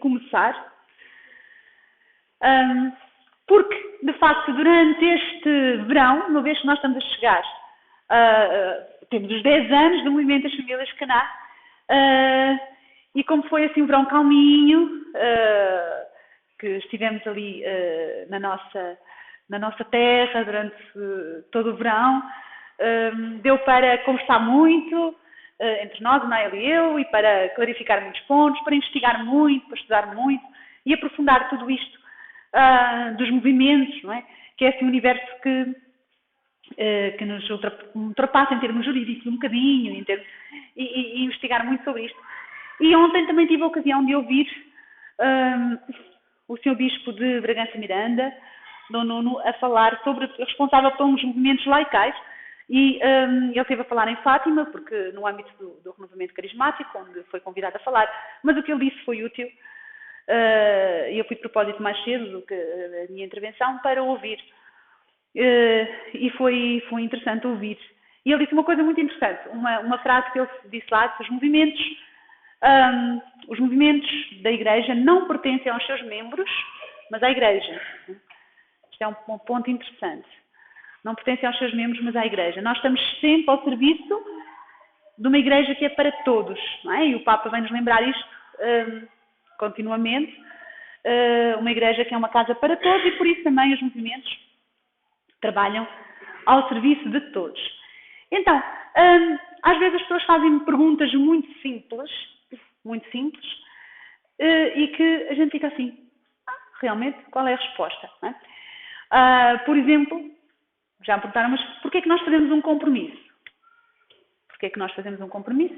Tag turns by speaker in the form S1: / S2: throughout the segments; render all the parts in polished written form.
S1: começar. Porque, de facto, durante este verão, uma vez que nós estamos a chegar, temos os 10 anos do Movimento das Famílias Caná, e como foi assim um verão calminho, que estivemos ali na nossa terra durante todo o verão, deu para conversar muito entre nós, a Nael e eu, e para clarificar muitos pontos, para investigar muito, para estudar muito e aprofundar tudo isto dos movimentos, não é? Que é esse universo que nos ultrapassa em termos jurídicos um bocadinho, e investigar muito sobre isto. E ontem também tive a ocasião de ouvir o Sr. Bispo de Bragança Miranda, Dom Nuno, a falar sobre responsável pelos movimentos laicais, e ele esteve a falar em Fátima, porque no âmbito do renovamento carismático, onde foi convidado a falar, mas o que ele disse foi útil, e eu fui de propósito mais cedo do que a minha intervenção para ouvir, e foi interessante ouvir. E ele disse uma coisa muito interessante, uma frase que ele disse lá, que os movimentos da Igreja não pertencem aos seus membros, mas à Igreja. Isto é um ponto interessante. Não pertencem aos seus membros, mas à Igreja. Nós estamos sempre ao serviço de uma Igreja que é para todos, não é? E o Papa vem-nos lembrar isto continuamente. Uma Igreja que é uma casa para todos, e por isso também os movimentos trabalham ao serviço de todos. Então, às vezes as pessoas fazem perguntas muito simples, e que a gente fica assim, realmente, qual é a resposta? Não é? Por exemplo, já me perguntaram, mas porquê é que nós fazemos um compromisso? Porquê é que nós fazemos um compromisso?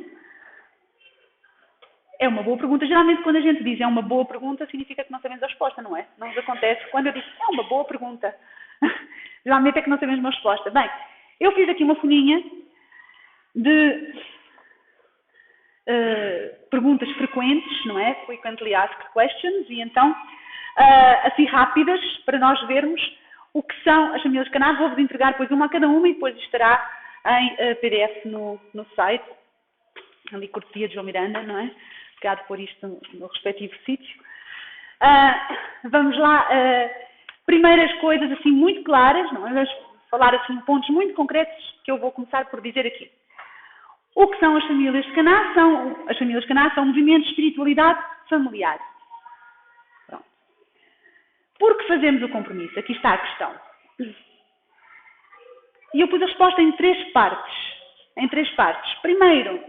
S1: É uma boa pergunta. Geralmente, quando a gente diz é uma boa pergunta, significa que não sabemos a resposta, não é? Não nos acontece quando eu digo é uma boa pergunta. Geralmente é que não sabemos uma resposta. Bem, eu fiz aqui uma folhinha de perguntas frequentes, não é? Frequently asked questions, e então, assim rápidas, para nós vermos o que são as famílias Caná. Vou-vos entregar depois uma a cada uma, e depois estará em PDF no site, ali cortesia de João Miranda, não é? Obrigado por isto no respectivo sítio. Vamos lá, primeiras coisas assim muito claras, não é? Vamos falar assim pontos muito concretos que eu vou começar por dizer aqui. O que são as famílias de Caná? As famílias de Caná são movimentos de espiritualidade familiar. Pronto. Por que fazemos o compromisso? Aqui está a questão. E eu pus a resposta em três partes. Primeiro,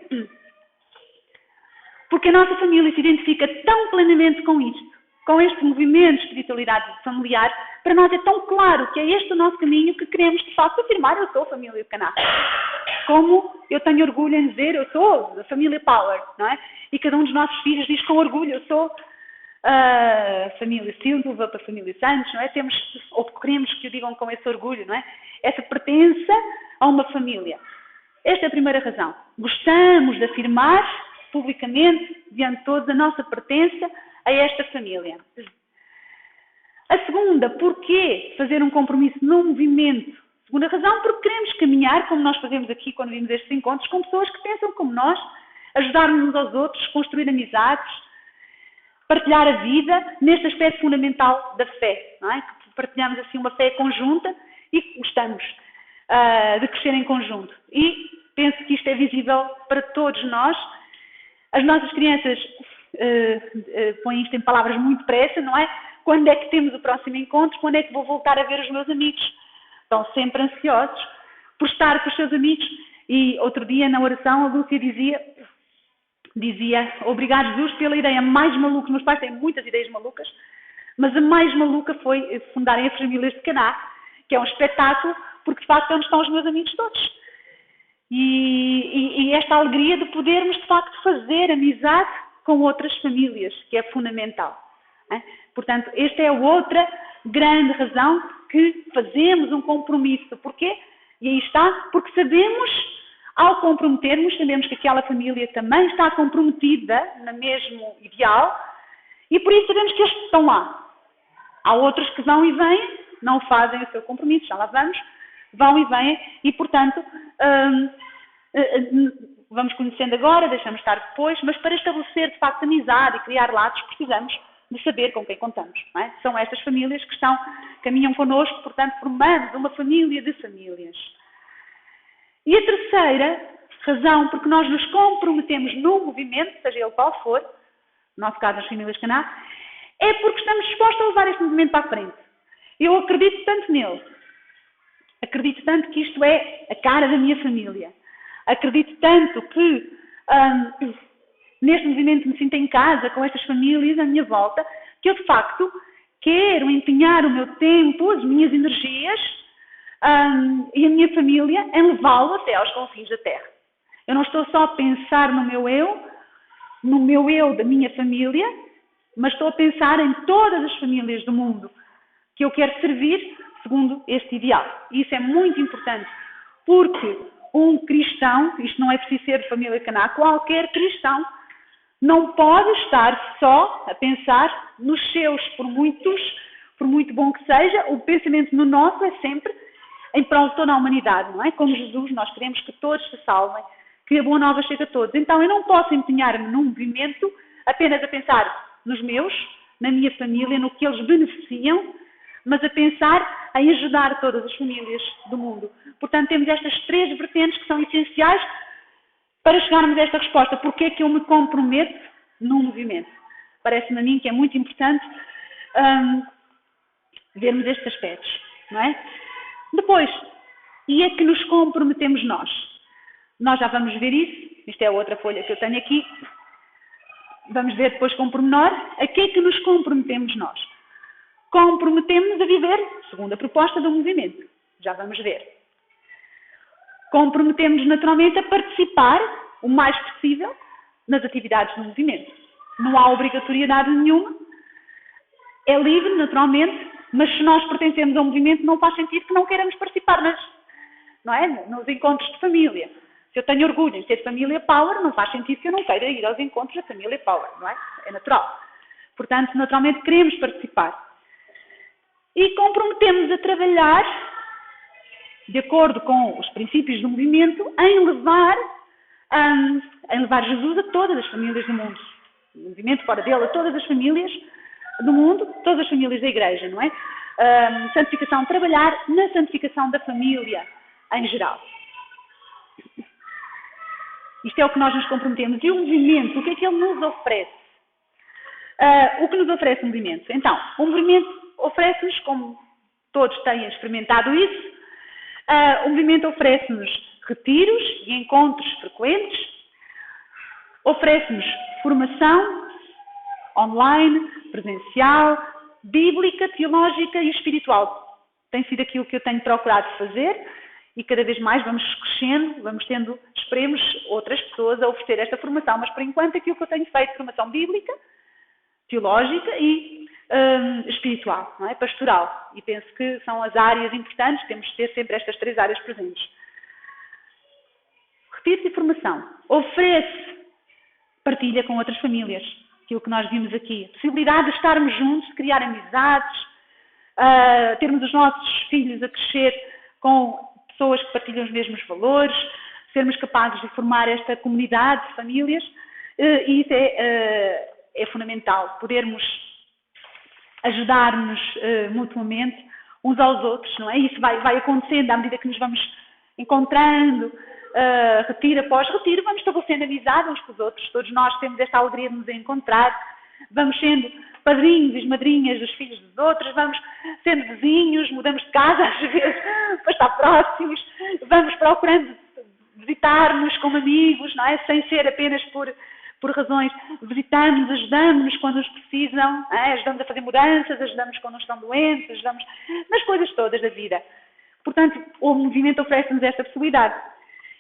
S1: porque a nossa família se identifica tão plenamente com isto, com este movimento de espiritualidade familiar. Para nós é tão claro que é este o nosso caminho que queremos, de facto, afirmar: eu sou a família de Caná. Como eu tenho orgulho em dizer, eu sou da família Power, não é? E cada um dos nossos filhos diz com orgulho: eu sou a família Silva, a família Santos, não é? Ou queremos que o digam com esse orgulho, não é? Essa pertença a uma família. Esta é a primeira razão. Gostamos de afirmar publicamente, diante de todos, a nossa pertença a esta família. A segunda, porquê fazer um compromisso num movimento? Segunda razão, porque queremos caminhar, como nós fazemos aqui quando vimos estes encontros, com pessoas que pensam como nós, ajudar-nos uns aos outros, construir amizades, partilhar a vida neste aspecto fundamental da fé, não é? Que partilhamos assim uma fé conjunta e gostamos de crescer em conjunto. E penso que isto é visível para todos nós. As nossas crianças põem isto em palavras muito depressa, não é? Quando é que temos o próximo encontro? Quando é que vou voltar a ver os meus amigos? Estão sempre ansiosos por estar com os seus amigos. E outro dia, na oração, a Lúcia dizia: obrigado, Jesus, pela ideia mais maluca. Os meus pais têm muitas ideias malucas, mas a mais maluca foi fundarem as famílias de Caná, que é um espetáculo, porque de facto é onde estão os meus amigos todos. E esta alegria de podermos, de facto, fazer amizade com outras famílias, que é fundamental. É? Portanto, esta é outra grande razão que fazemos um compromisso. Porquê? E aí está, porque sabemos, ao comprometermos, sabemos que aquela família também está comprometida no mesmo ideal, e por isso sabemos que eles estão lá. Há outros que vão e vêm, não fazem o seu compromisso, já lá vamos, vão e vêm, e portanto vamos conhecendo agora, deixamos estar depois, mas para estabelecer de facto amizade e criar laços precisamos de saber com quem contamos. Não é? São estas famílias que caminham connosco, portanto formamos uma família de famílias. E a terceira razão porque nós nos comprometemos num movimento, seja ele qual for, no nosso caso as famílias Caná, é porque estamos dispostos a levar este movimento para a frente. Eu acredito tanto nele. Acredito tanto que isto é a cara da minha família. Acredito tanto que neste movimento me sinto em casa com estas famílias à minha volta, que eu de facto quero empenhar o meu tempo, as minhas energias e a minha família em levá-lo até aos confins da terra. Eu não estou só a pensar no meu eu da minha família, mas estou a pensar em todas as famílias do mundo que eu quero servir segundo este ideal. E isso é muito importante, porque um cristão, isto não é preciso ser de família Caná, qualquer cristão não pode estar só a pensar nos seus, por muito bom que seja, o pensamento no nosso é sempre em prol de toda a humanidade, não é? Como Jesus, nós queremos que todos se salvem, que a boa nova chegue a todos. Então eu não posso empenhar-me num movimento apenas a pensar nos meus, na minha família, no que eles beneficiam, mas a pensar em ajudar todas as famílias do mundo. Portanto, temos estas três vertentes que são essenciais para chegarmos a esta resposta. Porque é que eu me comprometo num movimento? Parece-me a mim que é muito importante vermos estes aspectos, não é? Depois, e é que nos comprometemos nós? Nós já vamos ver isso. Isto é a outra folha que eu tenho aqui. Vamos ver depois com pormenor. A que é que nos comprometemos nós? Comprometemos-nos a viver segundo a proposta do movimento. Já vamos ver. Comprometemos-nos naturalmente a participar o mais possível nas atividades do movimento. Não há obrigatoriedade nenhuma. É livre, naturalmente, mas se nós pertencemos ao movimento não faz sentido que não queiramos participar não é? Nos encontros de família. Se eu tenho orgulho em ser família Power, não faz sentido que eu não queira ir aos encontros da família Power, não é? É natural. Portanto, naturalmente queremos participar. E comprometemos a trabalhar, de acordo com os princípios do movimento, em levar Jesus a todas as famílias do mundo. O movimento fora dele, a todas as famílias do mundo, todas as famílias da igreja, não é? Santificação, trabalhar na santificação da família em geral. Isto é o que nós nos comprometemos. E o movimento, o que é que ele nos oferece? O que nos oferece o movimento? Então, o movimento oferece-nos, como todos têm experimentado isso, o movimento oferece-nos retiros e encontros frequentes, oferece-nos formação online, presencial, bíblica, teológica e espiritual. Tem sido aquilo que eu tenho procurado fazer e cada vez mais vamos crescendo, vamos tendo, esperemos, outras pessoas a oferecer esta formação, mas por enquanto aquilo que eu tenho feito é formação bíblica, teológica e espiritual, não é? Pastoral. E penso que são as áreas importantes, temos de ter sempre estas três áreas presentes. Retiros e formação. Oferece partilha com outras famílias, aquilo que nós vimos aqui. A possibilidade de estarmos juntos, de criar amizades, termos os nossos filhos a crescer com pessoas que partilham os mesmos valores, sermos capazes de formar esta comunidade de famílias, e isso é fundamental, podermos ajudar-nos mutuamente uns aos outros, não é? Isso vai acontecendo à medida que nos vamos encontrando, retiro após retiro, vamos estabelecendo amizade uns com os outros. Todos nós temos esta alegria de nos encontrar, vamos sendo padrinhos e madrinhas dos filhos dos outros, vamos sendo vizinhos, mudamos de casa às vezes para estar próximos, vamos procurando visitar-nos como amigos, não é? Sem ser apenas por razões, visitamos-nos, ajudamos-nos quando nos precisam, ajudamos a fazer mudanças, ajudamos quando estão doentes, ajudamos nas coisas todas da vida. Portanto, o movimento oferece-nos esta possibilidade.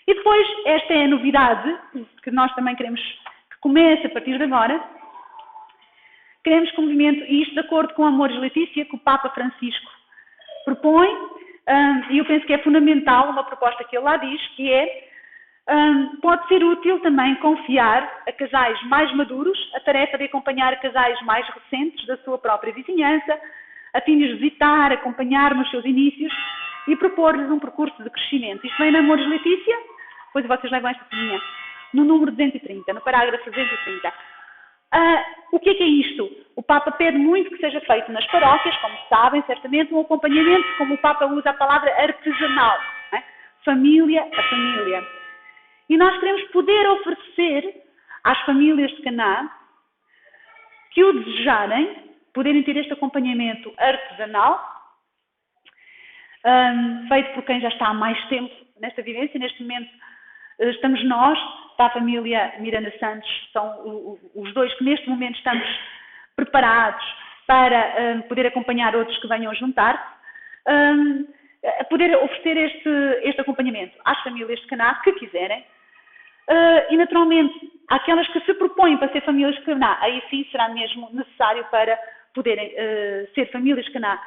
S1: E depois, esta é a novidade, que nós também queremos que comece a partir de agora. Queremos que o movimento, e isto de acordo com Amores Letícia, que o Papa Francisco propõe, e eu penso que é fundamental uma proposta que ele lá diz, que é pode ser útil também confiar a casais mais maduros a tarefa de acompanhar casais mais recentes da sua própria vizinhança, a fim de os visitar, acompanhar nos seus inícios e propor-lhes um percurso de crescimento. Isto vem na Amores Letícia, depois vocês levam esta linha. no número 230, no parágrafo 230. O que é isto? O Papa pede muito que seja feito nas paróquias, como sabem, certamente, um acompanhamento, como o Papa usa a palavra artesanal, não é? Família a família. E nós queremos poder oferecer às famílias de Caná que o desejarem, poderem ter este acompanhamento artesanal, feito por quem já está há mais tempo nesta vivência. Neste momento estamos nós, está a família Miranda Santos, são os dois que neste momento estamos preparados para poder acompanhar outros que venham a juntar-se, a poder oferecer este acompanhamento às famílias de Caná que quiserem. E naturalmente, aquelas que se propõem para ser famílias de Caná, aí sim será mesmo necessário para poderem ser famílias de Caná.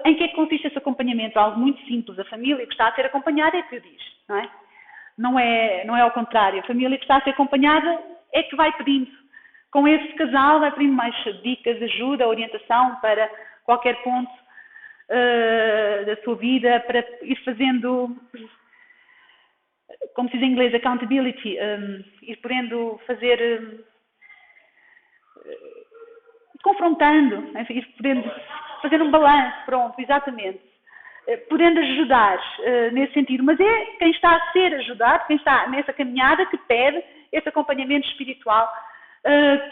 S1: Em que é que consiste esse acompanhamento? Algo muito simples. A família que está a ser acompanhada é que o diz, não é? Não é ao contrário. A família que está a ser acompanhada é que vai pedindo. Com esse casal vai pedindo mais dicas, ajuda, orientação para qualquer ponto da sua vida, para ir fazendo, como se diz em inglês, accountability, ir podendo fazer, confrontando, ir podendo fazer um balanço, pronto, exatamente. Podendo ajudar nesse sentido. Mas é quem está a ser ajudado, quem está nessa caminhada, que pede esse acompanhamento espiritual,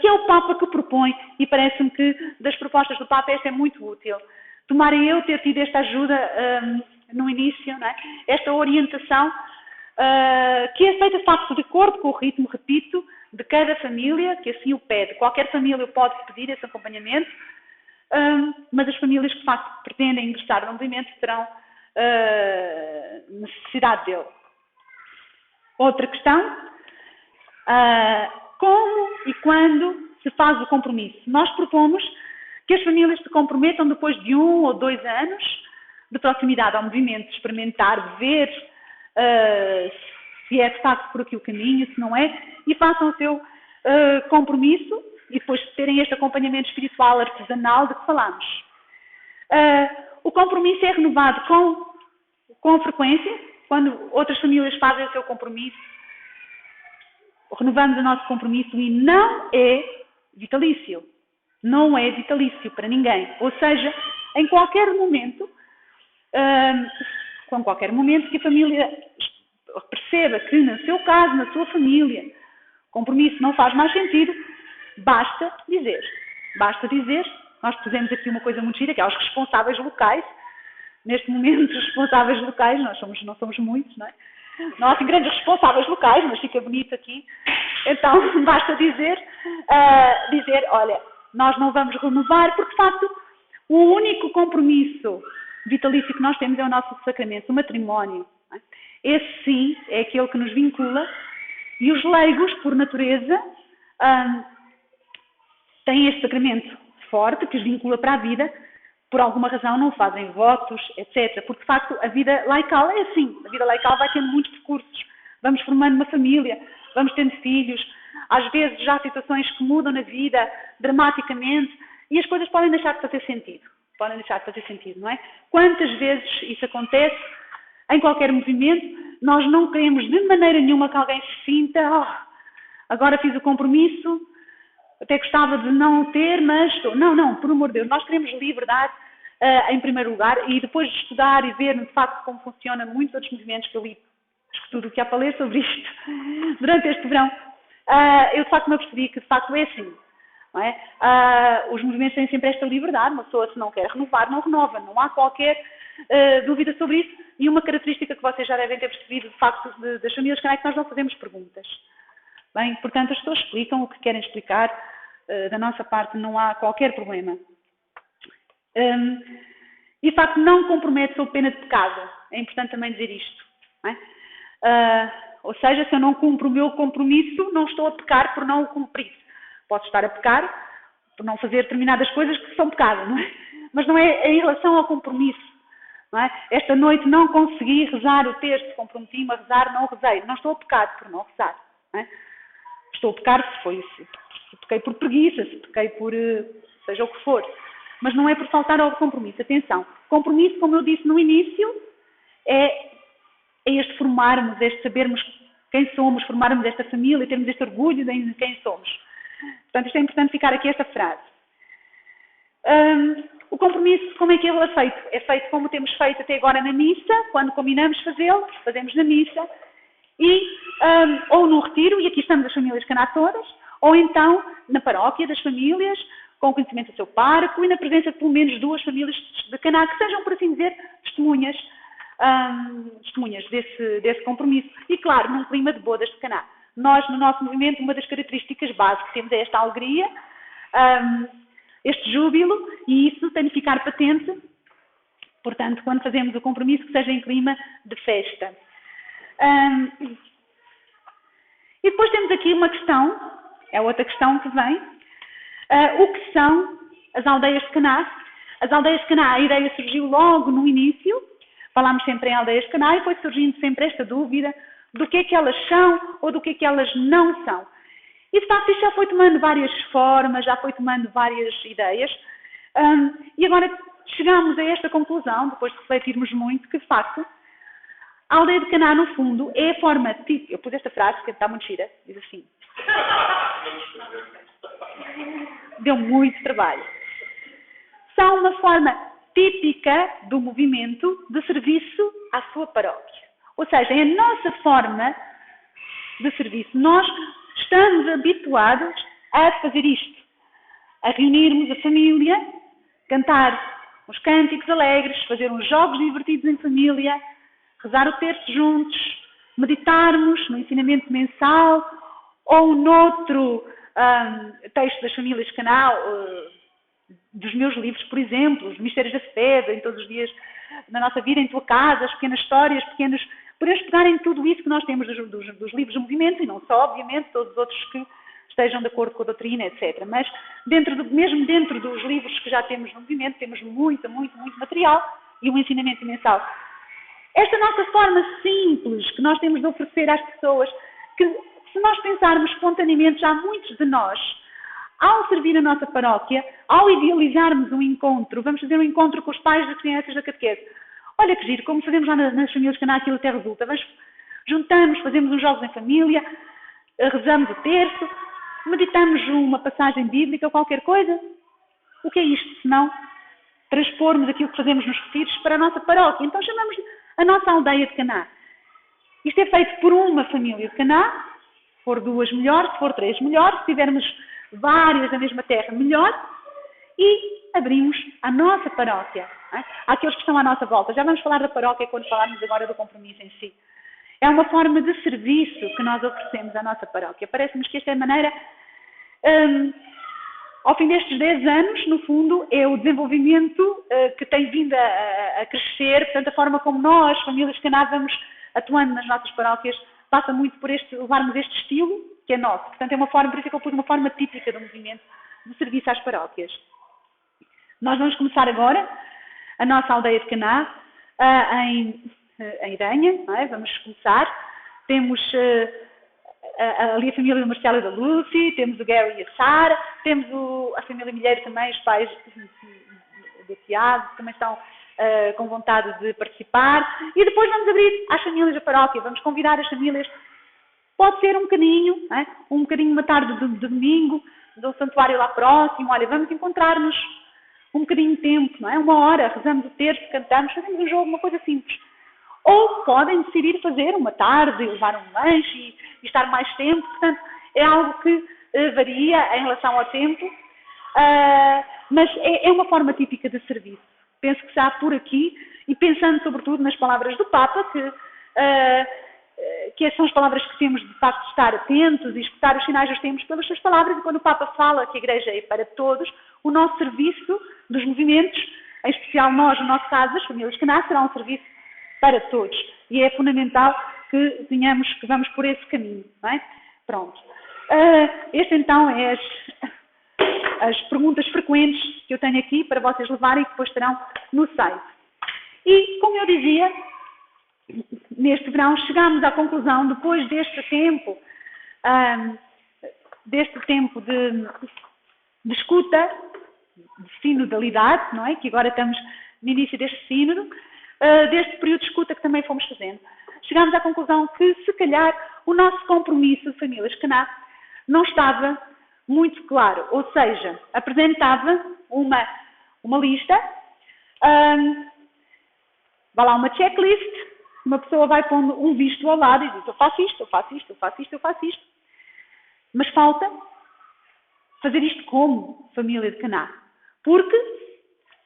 S1: que é o Papa que propõe, e parece-me que das propostas do Papa esta é muito útil. Tomara eu ter tido esta ajuda no início, não é? Esta orientação, que é feita de facto de acordo com o ritmo, repito, de cada família, que assim o pede. Qualquer família pode pedir esse acompanhamento, mas as famílias que de facto pretendem ingressar no movimento terão necessidade dele. Outra questão, como e quando se faz o compromisso? Nós propomos que as famílias se comprometam depois de 1 ou 2 anos de proximidade ao movimento, de experimentar, de ver se é de facto por aqui o caminho, se não é, e façam o seu compromisso e depois terem este acompanhamento espiritual artesanal de que falámos. O compromisso é renovado com frequência, quando outras famílias fazem o seu compromisso, renovamos o nosso compromisso e não é vitalício. Não é vitalício para ninguém. Ou seja, em qualquer momento, com qualquer momento que a família perceba que, no seu caso, na sua família, o compromisso não faz mais sentido, basta dizer. Basta dizer. Nós pusemos aqui uma coisa muito gira, que é aos responsáveis locais. Neste momento, os responsáveis locais, não somos muitos, não é? Não há assim grandes responsáveis locais, mas fica bonito aqui. Então, basta dizer, olha, nós não vamos renovar, porque, de facto, o único compromisso vitalício que nós temos é o nosso sacramento, o matrimónio. Não é? Esse, sim, é aquele que nos vincula, e os leigos, por natureza, têm este sacramento forte, que os vincula para a vida. Por alguma razão não fazem votos, etc. Porque, de facto, a vida laical é assim. A vida laical vai tendo muitos percursos. Vamos formando uma família, vamos tendo filhos. Às vezes já há situações que mudam na vida dramaticamente e as coisas podem deixar de fazer sentido. Podem deixar de fazer sentido, não é? Quantas vezes isso acontece em qualquer movimento? Nós não queremos de maneira nenhuma que alguém se sinta, agora fiz o compromisso, até gostava de não ter, mas estou. Não, por amor de Deus, nós queremos liberdade em primeiro lugar, e depois de estudar e ver, de facto, como funciona muitos outros movimentos, que eu li tudo o que há para ler sobre isto durante este verão, eu de facto me apercebi que de facto é assim. Não é? Os movimentos têm sempre esta liberdade, uma pessoa se não quer renovar, não renova, não há qualquer dúvida sobre isso, e uma característica que vocês já devem ter percebido, de facto, das famílias de Caná, é que nós não fazemos perguntas. Bem, portanto, as pessoas explicam o que querem explicar, da nossa parte não há qualquer problema. E, de facto, não compromete sob pena de pecado. É importante também dizer isto. Não é? Ou seja, se eu não cumpro o meu compromisso, não estou a pecar por não o cumprir. Posso estar a pecar por não fazer determinadas coisas que são pecado, não é? Mas não é em relação ao compromisso. Não é? Esta noite não consegui rezar o texto, comprometi-me a rezar, não rezei. Não estou a pecar por não rezar. Não é? Estou a pecar se pequei por preguiça, se pequei por seja o que for. Mas não é por faltar ao compromisso. Atenção, compromisso, como eu disse no início, é este formarmos, este sabermos quem somos, formarmos esta família, termos este orgulho de quem somos. Portanto, isto é importante ficar aqui esta frase. O compromisso, como é que ele é feito? É feito como temos feito até agora na missa, quando combinamos fazê-lo, fazemos na missa, e, ou no retiro, e aqui estamos as famílias Caná todas, ou então na paróquia das famílias, com o conhecimento do seu pároco e na presença de pelo menos 2 famílias de Caná, que sejam, por assim dizer, testemunhas desse compromisso. E, claro, num clima de bodas de Caná. Nós, no nosso movimento, uma das características básicas que temos é esta alegria, este júbilo, e isso tem de ficar patente, portanto, quando fazemos o compromisso, que seja em clima de festa. E depois temos aqui uma questão, é outra questão que vem, o que são as aldeias de Caná? As aldeias de Caná, a ideia surgiu logo no início, falámos sempre em aldeias de Caná e foi surgindo sempre esta dúvida do que é que elas são ou do que é que elas não são. E de facto isto já foi tomando várias formas, já foi tomando várias ideias, e agora chegamos a esta conclusão, depois de refletirmos muito, que de facto a aldeia de Caná, no fundo, é a forma típica. Eu pus esta frase, porque está muito gira, diz assim. Deu muito trabalho. São uma forma típica do movimento de serviço à sua paróquia. Ou seja, é a nossa forma de serviço. Nós estamos habituados a fazer isto. A reunirmos a família, cantar uns cânticos alegres, fazer uns jogos divertidos em família, rezar o terço juntos, meditarmos no ensinamento mensal ou noutro texto das famílias de Caná, dos meus livros, por exemplo, os Mistérios da Fé, em todos os dias na nossa vida, em tua casa, as pequenas histórias, pequenos... Podemos pegar em tudo isso que nós temos dos livros do movimento, e não só, obviamente, todos os outros que estejam de acordo com a doutrina, etc. Mas, mesmo dentro dos livros que já temos no movimento, temos muito material e um ensinamento mensal. Esta nossa forma simples que nós temos de oferecer às pessoas, que se nós pensarmos espontaneamente, já muitos de nós, ao servir a nossa paróquia, ao idealizarmos um encontro, vamos fazer um encontro com os pais das crianças da catequese. Olha que giro, como fazemos lá nas famílias Caná, aquilo até resulta. Juntamos, fazemos uns jogos em família, rezamos o terço, meditamos uma passagem bíblica ou qualquer coisa. O que é isto, senão transpormos aquilo que fazemos nos retiros para a nossa paróquia? Então chamamos a nossa aldeia de Caná. Isto é feito por uma família de Caná, se for 2 melhor, se for 3 melhor, se tivermos várias da mesma terra melhor, e abrimos a nossa paróquia. Há aqueles que estão à nossa volta. Já vamos falar da paróquia quando falarmos agora do compromisso em si. É uma forma de serviço que nós oferecemos à nossa paróquia. Parece-nos que esta é a maneira, ao fim destes 10 anos, no fundo, é o desenvolvimento que tem vindo a crescer. Portanto, a forma como nós, famílias Caná, vamos atuando nas nossas paróquias, passa muito por levarmos este estilo, que é nosso. Portanto, é uma forma, por isso é que eu pus uma forma típica do movimento de serviço às paróquias. Nós vamos começar agora a nossa aldeia de Caná em Iranha, não é? Vamos começar. Temos ali a família do Marcelo e da Lucy, temos o Gary e a Sara, temos a família Milheiro também, os pais do Tiago, também estão com vontade de participar. E depois vamos abrir às famílias da paróquia, vamos convidar as famílias. Pode ser um bocadinho, não é? Um bocadinho uma tarde de domingo, de um santuário lá próximo. Olha, vamos encontrar-nos um bocadinho de tempo, não é? 1 hora, rezamos o terço, cantamos, fazemos um jogo, uma coisa simples. Ou podem decidir fazer uma tarde, levar um lanche e estar mais tempo. Portanto, é algo que varia em relação ao tempo, mas é uma forma típica de serviço. Penso que está por aqui, e pensando sobretudo nas palavras do Papa, que são as palavras que temos de facto de estar atentos e escutar os sinais dos tempos pelas suas palavras, e quando o Papa fala que a Igreja é para todos, o nosso serviço dos movimentos, em especial nós, no nosso caso, as famílias Caná, será um serviço para todos. E é fundamental que vamos por esse caminho, não é? Pronto. Este então é as perguntas frequentes que eu tenho aqui para vocês levarem e que depois estarão no site. E, como eu dizia, neste verão chegámos à conclusão, depois deste tempo de escuta, de sinodalidade, não é? Que agora estamos no início deste sínodo, deste período de escuta que também fomos fazendo. chegámos à conclusão que, se calhar, o nosso compromisso de famílias Caná não estava muito claro. Ou seja, apresentava uma lista, vai lá uma checklist, uma pessoa vai pondo um visto ao lado e diz: eu faço isto, eu faço isto, eu faço isto, eu faço isto. Mas falta fazer isto como família de Caná. Porque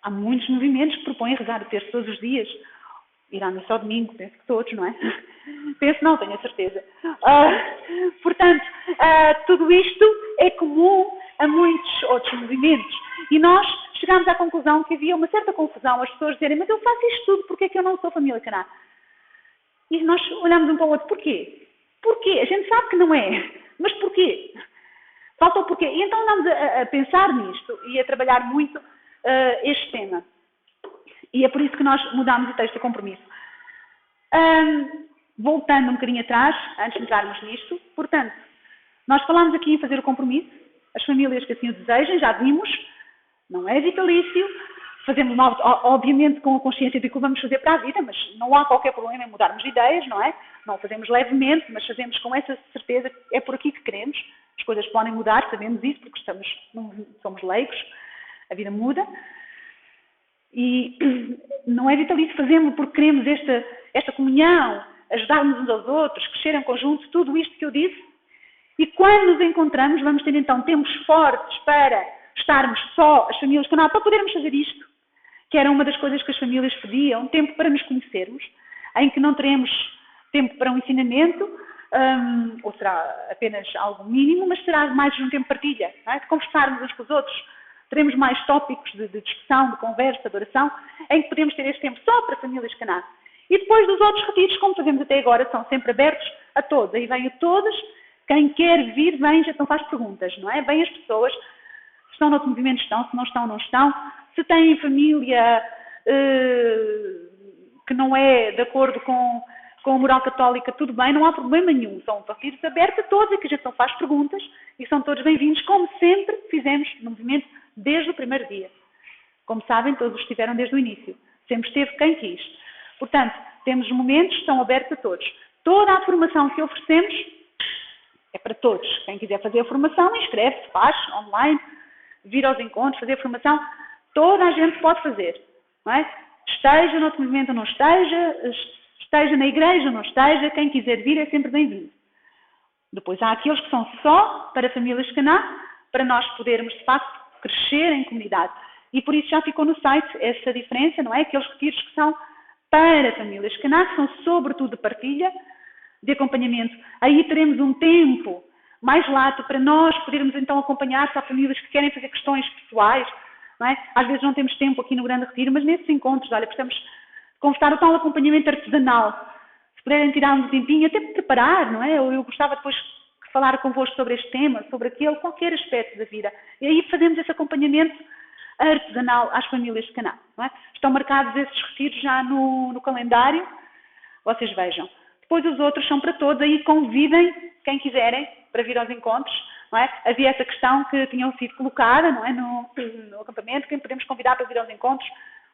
S1: há muitos movimentos que propõem rezar o terço todos os dias. Ir à missa ao domingo, penso que todos, não é? Penso não, tenho a certeza. Portanto, tudo isto é comum a muitos outros movimentos. E nós chegámos à conclusão que havia uma certa confusão, as pessoas dizerem: mas eu faço isto tudo, porque é que eu não sou família Caná? E nós olhamos um para o outro: porquê? Porquê? A gente sabe que não é, mas porquê? Falta o porquê. E então andamos a pensar nisto e a trabalhar muito este tema. E é por isso que nós mudámos o texto do compromisso. Voltando um bocadinho atrás, antes de entrarmos nisto, portanto, nós falámos aqui em fazer o compromisso, as famílias que assim o desejem, já vimos, não é vitalício, fazemos obviamente com a consciência de que o vamos fazer para a vida, mas não há qualquer problema em mudarmos de ideias, não é? Não o fazemos levemente, mas fazemos com essa certeza que é por aqui que queremos. As coisas podem mudar, sabemos isso, porque somos leigos, a vida muda. E não é vitalício, fazemos porque queremos esta comunhão, ajudar-nos uns aos outros, crescer em conjunto, tudo isto que eu disse. E quando nos encontramos, vamos ter então tempos fortes para estarmos só, as famílias Caná, para podermos fazer isto, que era uma das coisas que as famílias pediam, tempo para nos conhecermos, em que não teremos tempo para um ensinamento, ou será apenas algo mínimo, mas será mais um tempo de partilha, não é? De conversarmos uns com os outros. Teremos mais tópicos de discussão, de conversa, de oração, em que podemos ter este tempo só para famílias Caná. E depois dos outros retiros, como fazemos até agora, são sempre abertos a todos. Aí vêm a todos, quem quer vir, vem, já então faz perguntas, não é? Vêm as pessoas, se estão no outro movimento estão, se não estão, não estão. Se têm família que não é de acordo com a moral católica, tudo bem, não há problema nenhum. São retiros abertos a todos e que a gente então faz perguntas e são todos bem-vindos, como sempre fizemos no movimento desde o primeiro dia. Como sabem, todos estiveram desde o início. Sempre esteve quem quis. Portanto, temos momentos que estão abertos a todos. Toda a formação que oferecemos é para todos. Quem quiser fazer a formação, inscreve-se, faz, online, vir aos encontros, fazer a formação. Toda a gente pode fazer. Não é? Esteja no outro movimento ou não esteja na igreja ou não esteja, quem quiser vir é sempre bem-vindo. Depois há aqueles que são só para famílias Caná, para nós podermos, de facto, crescer em comunidade. E por isso já ficou no site essa diferença, não é? Aqueles retiros que são para famílias Caná, que são sobretudo de partilha, de acompanhamento. Aí teremos um tempo mais lato para nós podermos então acompanhar se há famílias que querem fazer questões pessoais, não é? Às vezes não temos tempo aqui no Grande Retiro, mas nesses encontros, olha, precisamos conversar o tal acompanhamento artesanal. Se puderem tirar um tempinho, até preparar, não é? Eu gostava depois de falar convosco sobre este tema, sobre aquele, qualquer aspecto da vida. E aí fazemos esse acompanhamento artesanal às famílias de Caná, não é? Estão marcados esses retiros já no calendário, vocês vejam. Depois os outros são para todos, aí convidem quem quiserem para vir aos encontros, não é? Havia essa questão que tinham sido colocada, não é? No acampamento, quem podemos convidar para vir aos encontros?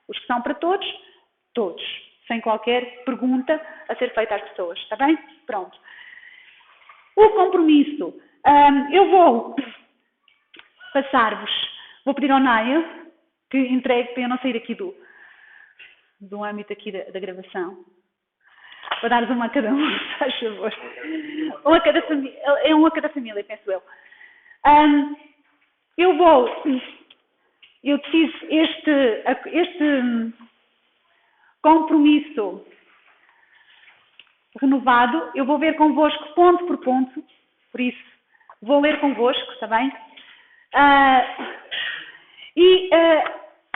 S1: Os que são para todos, todos, sem qualquer pergunta a ser feita às pessoas, está bem? Pronto. O compromisso, eu vou passar-vos, vou pedir ao Naia que entregue para eu não sair aqui do âmbito aqui da gravação. Vou dar-vos uma a cada um, se faz favor. Um a cada família, penso eu. Eu fiz este compromisso renovado. Eu vou ver convosco ponto por ponto, por isso vou ler convosco, está bem?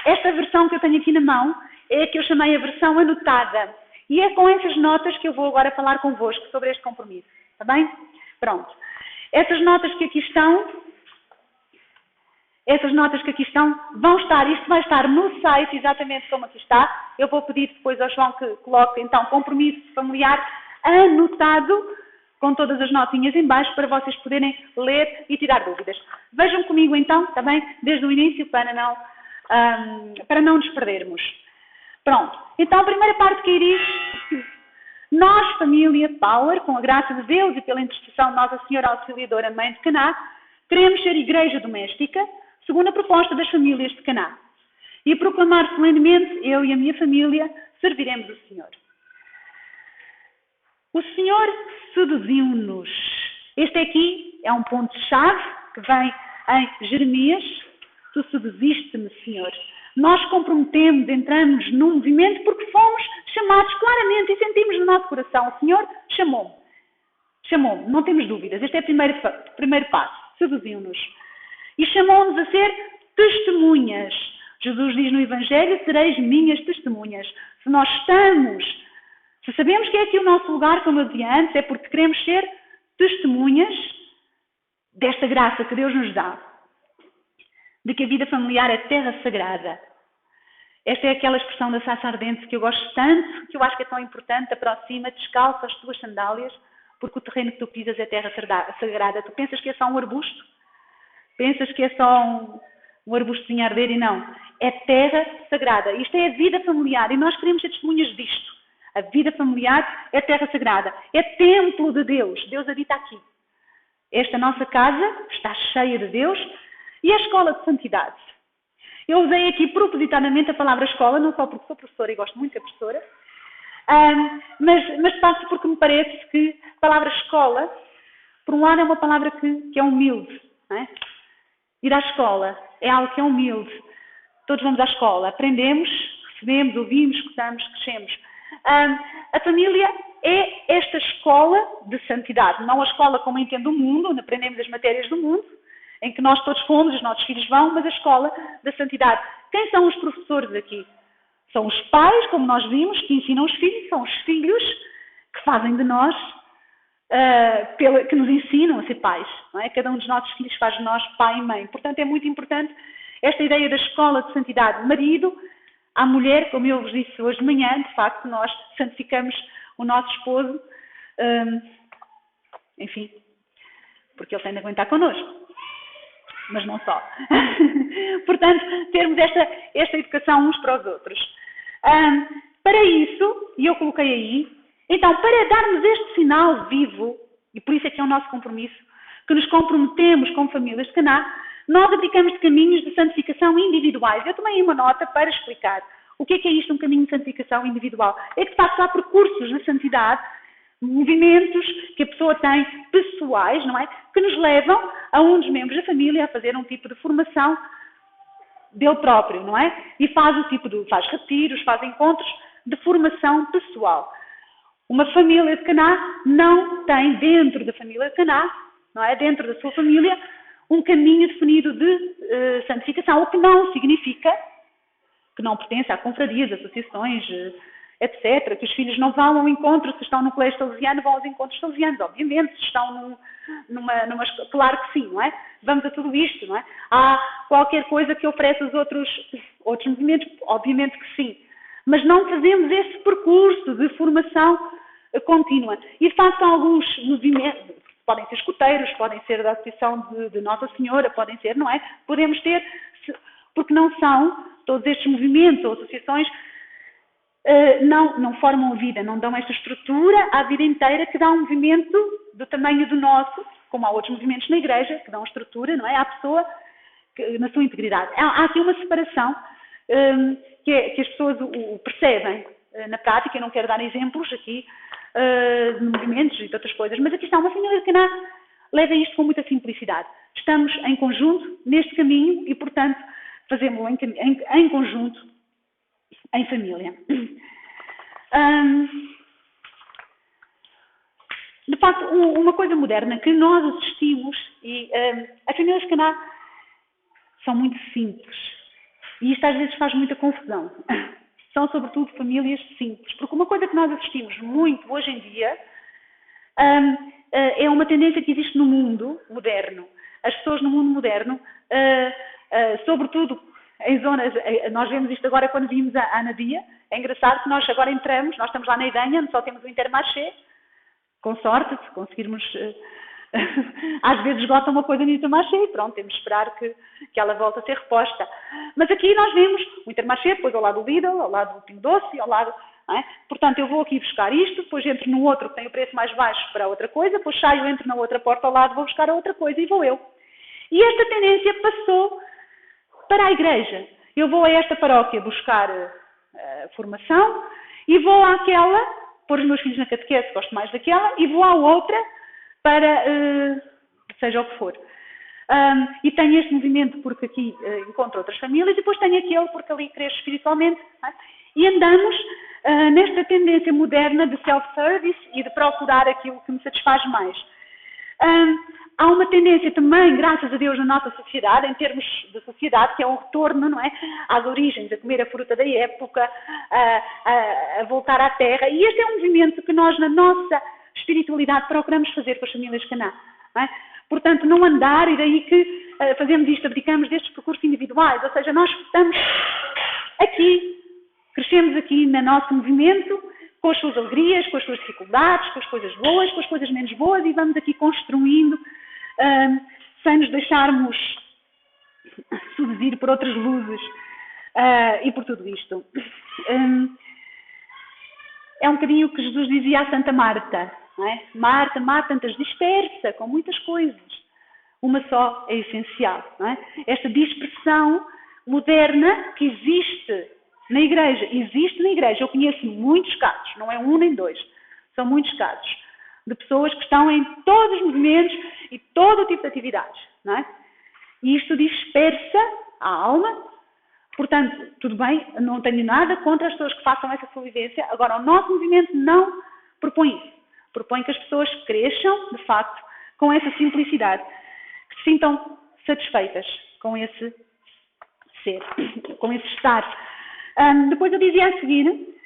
S1: Esta versão que eu tenho aqui na mão é a que eu chamei a versão anotada. E é com essas notas que eu vou agora falar convosco sobre este compromisso. Está bem? Pronto. Essas notas que aqui estão vão estar, isto vai estar no site exatamente como aqui está. Eu vou pedir depois ao João que coloque então compromisso familiar anotado com todas as notinhas em baixo para vocês poderem ler e tirar dúvidas. Vejam comigo então, está bem? Desde o início para não nos perdermos. Pronto. Então a primeira parte que diz, Nós, família Power, com a graça de Deus e pela intercessão de Nossa Senhora Auxiliadora, Mãe de Caná, queremos ser igreja doméstica, segundo a proposta das famílias de Caná. E proclamar solenemente, eu e a minha família, serviremos o Senhor. O Senhor seduziu-nos. Este aqui é um ponto-chave que vem em Jeremias. Tu seduziste-me, Senhor. Nós comprometemos, entramos num movimento porque fomos chamados claramente e sentimos no nosso coração. O Senhor chamou-me. Chamou-me, não temos dúvidas. Este é o primeiro passo. Seduziu-nos. E chamou-nos a ser testemunhas. Jesus diz no Evangelho, sereis minhas testemunhas. Se nós se sabemos que é aqui o nosso lugar, como eu dizia antes, é porque queremos ser testemunhas desta graça que Deus nos dá. De que a vida familiar é terra sagrada. Esta é aquela expressão da Sassa Ardente que eu gosto tanto, que eu acho que é tão importante, aproxima, descalça as tuas sandálias, porque o terreno que tu pisas é terra sagrada. Tu pensas que é só um arbusto? Pensas que é só um arbustozinho a arder e não. É terra sagrada. Isto é a vida familiar e nós queremos ser testemunhas disto. A vida familiar é terra sagrada. É templo de Deus. Deus habita aqui. Esta nossa casa está cheia de Deus e é a escola de santidade. Eu usei aqui propositadamente a palavra escola, não só porque sou professora e gosto muito de ser professora, mas de facto porque me parece que a palavra escola, por um lado, é uma palavra que é humilde. Não é? Ir à escola é algo que é humilde. Todos vamos à escola, aprendemos, recebemos, ouvimos, escutamos, crescemos. A família é esta escola de santidade, não a escola como entende o mundo, onde aprendemos as matérias do mundo, em que nós todos fomos, os nossos filhos vão, mas a escola da santidade. Quem são os professores aqui? São os pais, como nós vimos, que ensinam os filhos, são os filhos que fazem de nós, que nos ensinam a ser pais. Não é? Cada um dos nossos filhos faz de nós pai e mãe. Portanto, é muito importante esta ideia da escola de santidade. Marido, à mulher, como eu vos disse hoje de manhã, de facto, nós santificamos o nosso esposo, enfim, porque ele tem de aguentar connosco. Mas não só. Portanto, termos esta educação uns para os outros. Para isso, e eu coloquei aí, então, para darmos este sinal vivo, e por isso é que é o nosso compromisso, que nos comprometemos como famílias de Caná, nós aplicamos de caminhos de santificação individuais. Eu tomei uma nota para explicar o que é isto, um caminho de santificação individual. É que, de facto, há percursos de santidade, movimentos que a pessoa tem pessoais, não é? Que nos levam a um dos membros da família a fazer um tipo de formação dele próprio, não é? E faz retiros, faz encontros de formação pessoal. Uma família de Caná não tem dentro da família de Caná, não é? Dentro da sua família, um caminho definido de santificação, o que não significa que não pertence a confradias, associações, etc. Que os filhos não vão ao encontro, se estão no colégio salesiano, vão aos encontros salesianos, obviamente, se estão numa claro que sim, não é? Vamos a tudo isto, não é? Há qualquer coisa que oferece os outros movimentos, obviamente que sim. Mas não fazemos esse percurso de formação contínua. E, de facto, alguns movimentos, podem ser escuteiros, podem ser da Associação de Nossa Senhora, podem ser, não é? Podemos ter, porque não são todos estes movimentos ou associações, não formam a vida, não dão esta estrutura à vida inteira que dá um movimento do tamanho do nosso, como há outros movimentos na Igreja, que dão estrutura, não é? À pessoa na sua integridade. Há aqui uma separação que as pessoas o percebem na prática. Eu não quero dar exemplos aqui de movimentos e de outras coisas, mas aqui está uma família de Caná, leva isto com muita simplicidade. Estamos em conjunto neste caminho e, portanto, fazemos-lo em conjunto, em família. De facto, uma coisa moderna que nós assistimos, e as famílias de Caná são muito simples, e isto às vezes faz muita confusão. São, sobretudo, famílias simples, porque uma coisa que nós assistimos muito hoje em dia é uma tendência que existe no mundo moderno. As pessoas no mundo moderno, sobretudo em zonas, nós vemos isto agora quando vimos a Anadia, é engraçado que nós agora entramos, nós estamos lá na Idanha, onde só temos o Intermarché, com sorte, se conseguirmos, às vezes esgota uma coisa no Intermarché e pronto, temos de esperar que ela volte a ser reposta. Mas aqui nós vemos o Intermarché, depois ao lado do Lidl, ao lado do Pingo Doce, ao lado Não é? Portanto, eu vou aqui buscar isto, depois entro no outro que tem o preço mais baixo para outra coisa, depois saio, entro na outra porta ao lado, vou buscar a outra coisa e vou eu. E esta tendência passou para a igreja. Eu vou a esta paróquia buscar formação e vou àquela, pôr os meus filhos na catequese, gosto mais daquela, e vou à outra para seja o que for. E tenho este movimento porque aqui encontro outras famílias e depois tenho aquele porque ali cresço espiritualmente. Não é? E andamos nesta tendência moderna de self-service e de procurar aquilo que me satisfaz mais. Há uma tendência também, graças a Deus, na nossa sociedade, em termos de sociedade, que é um retorno, não é, às origens, a comer a fruta da época, a voltar à terra. E este é um movimento que nós, na nossa espiritualidade, procuramos fazer com as famílias Caná. Não é? Portanto, não andar, e daí que fazemos isto, abdicamos destes percursos individuais. Ou seja, nós estamos aqui, crescemos aqui no nosso movimento, com as suas alegrias, com as suas dificuldades, com as coisas boas, com as coisas menos boas, e vamos aqui construindo, sem nos deixarmos seduzir por outras luzes e por tudo isto. É um bocadinho o que Jesus dizia a Santa Marta, não é? Marta, Marta, andas dispersa com muitas coisas. Uma só é essencial, não é? Esta dispersão moderna que existe na igreja. Eu conheço muitos casos, não é um nem dois, são muitos casos, de pessoas que estão em todos os movimentos e todo o tipo de atividades, não é? E isto dispersa a alma. Portanto, tudo bem, não tenho nada contra as pessoas que façam essa sobrevivência. Agora, o nosso movimento não propõe isso. Propõe que as pessoas cresçam, de facto, com essa simplicidade, que se sintam satisfeitas com esse ser, com esse estar. Depois eu dizia a seguir,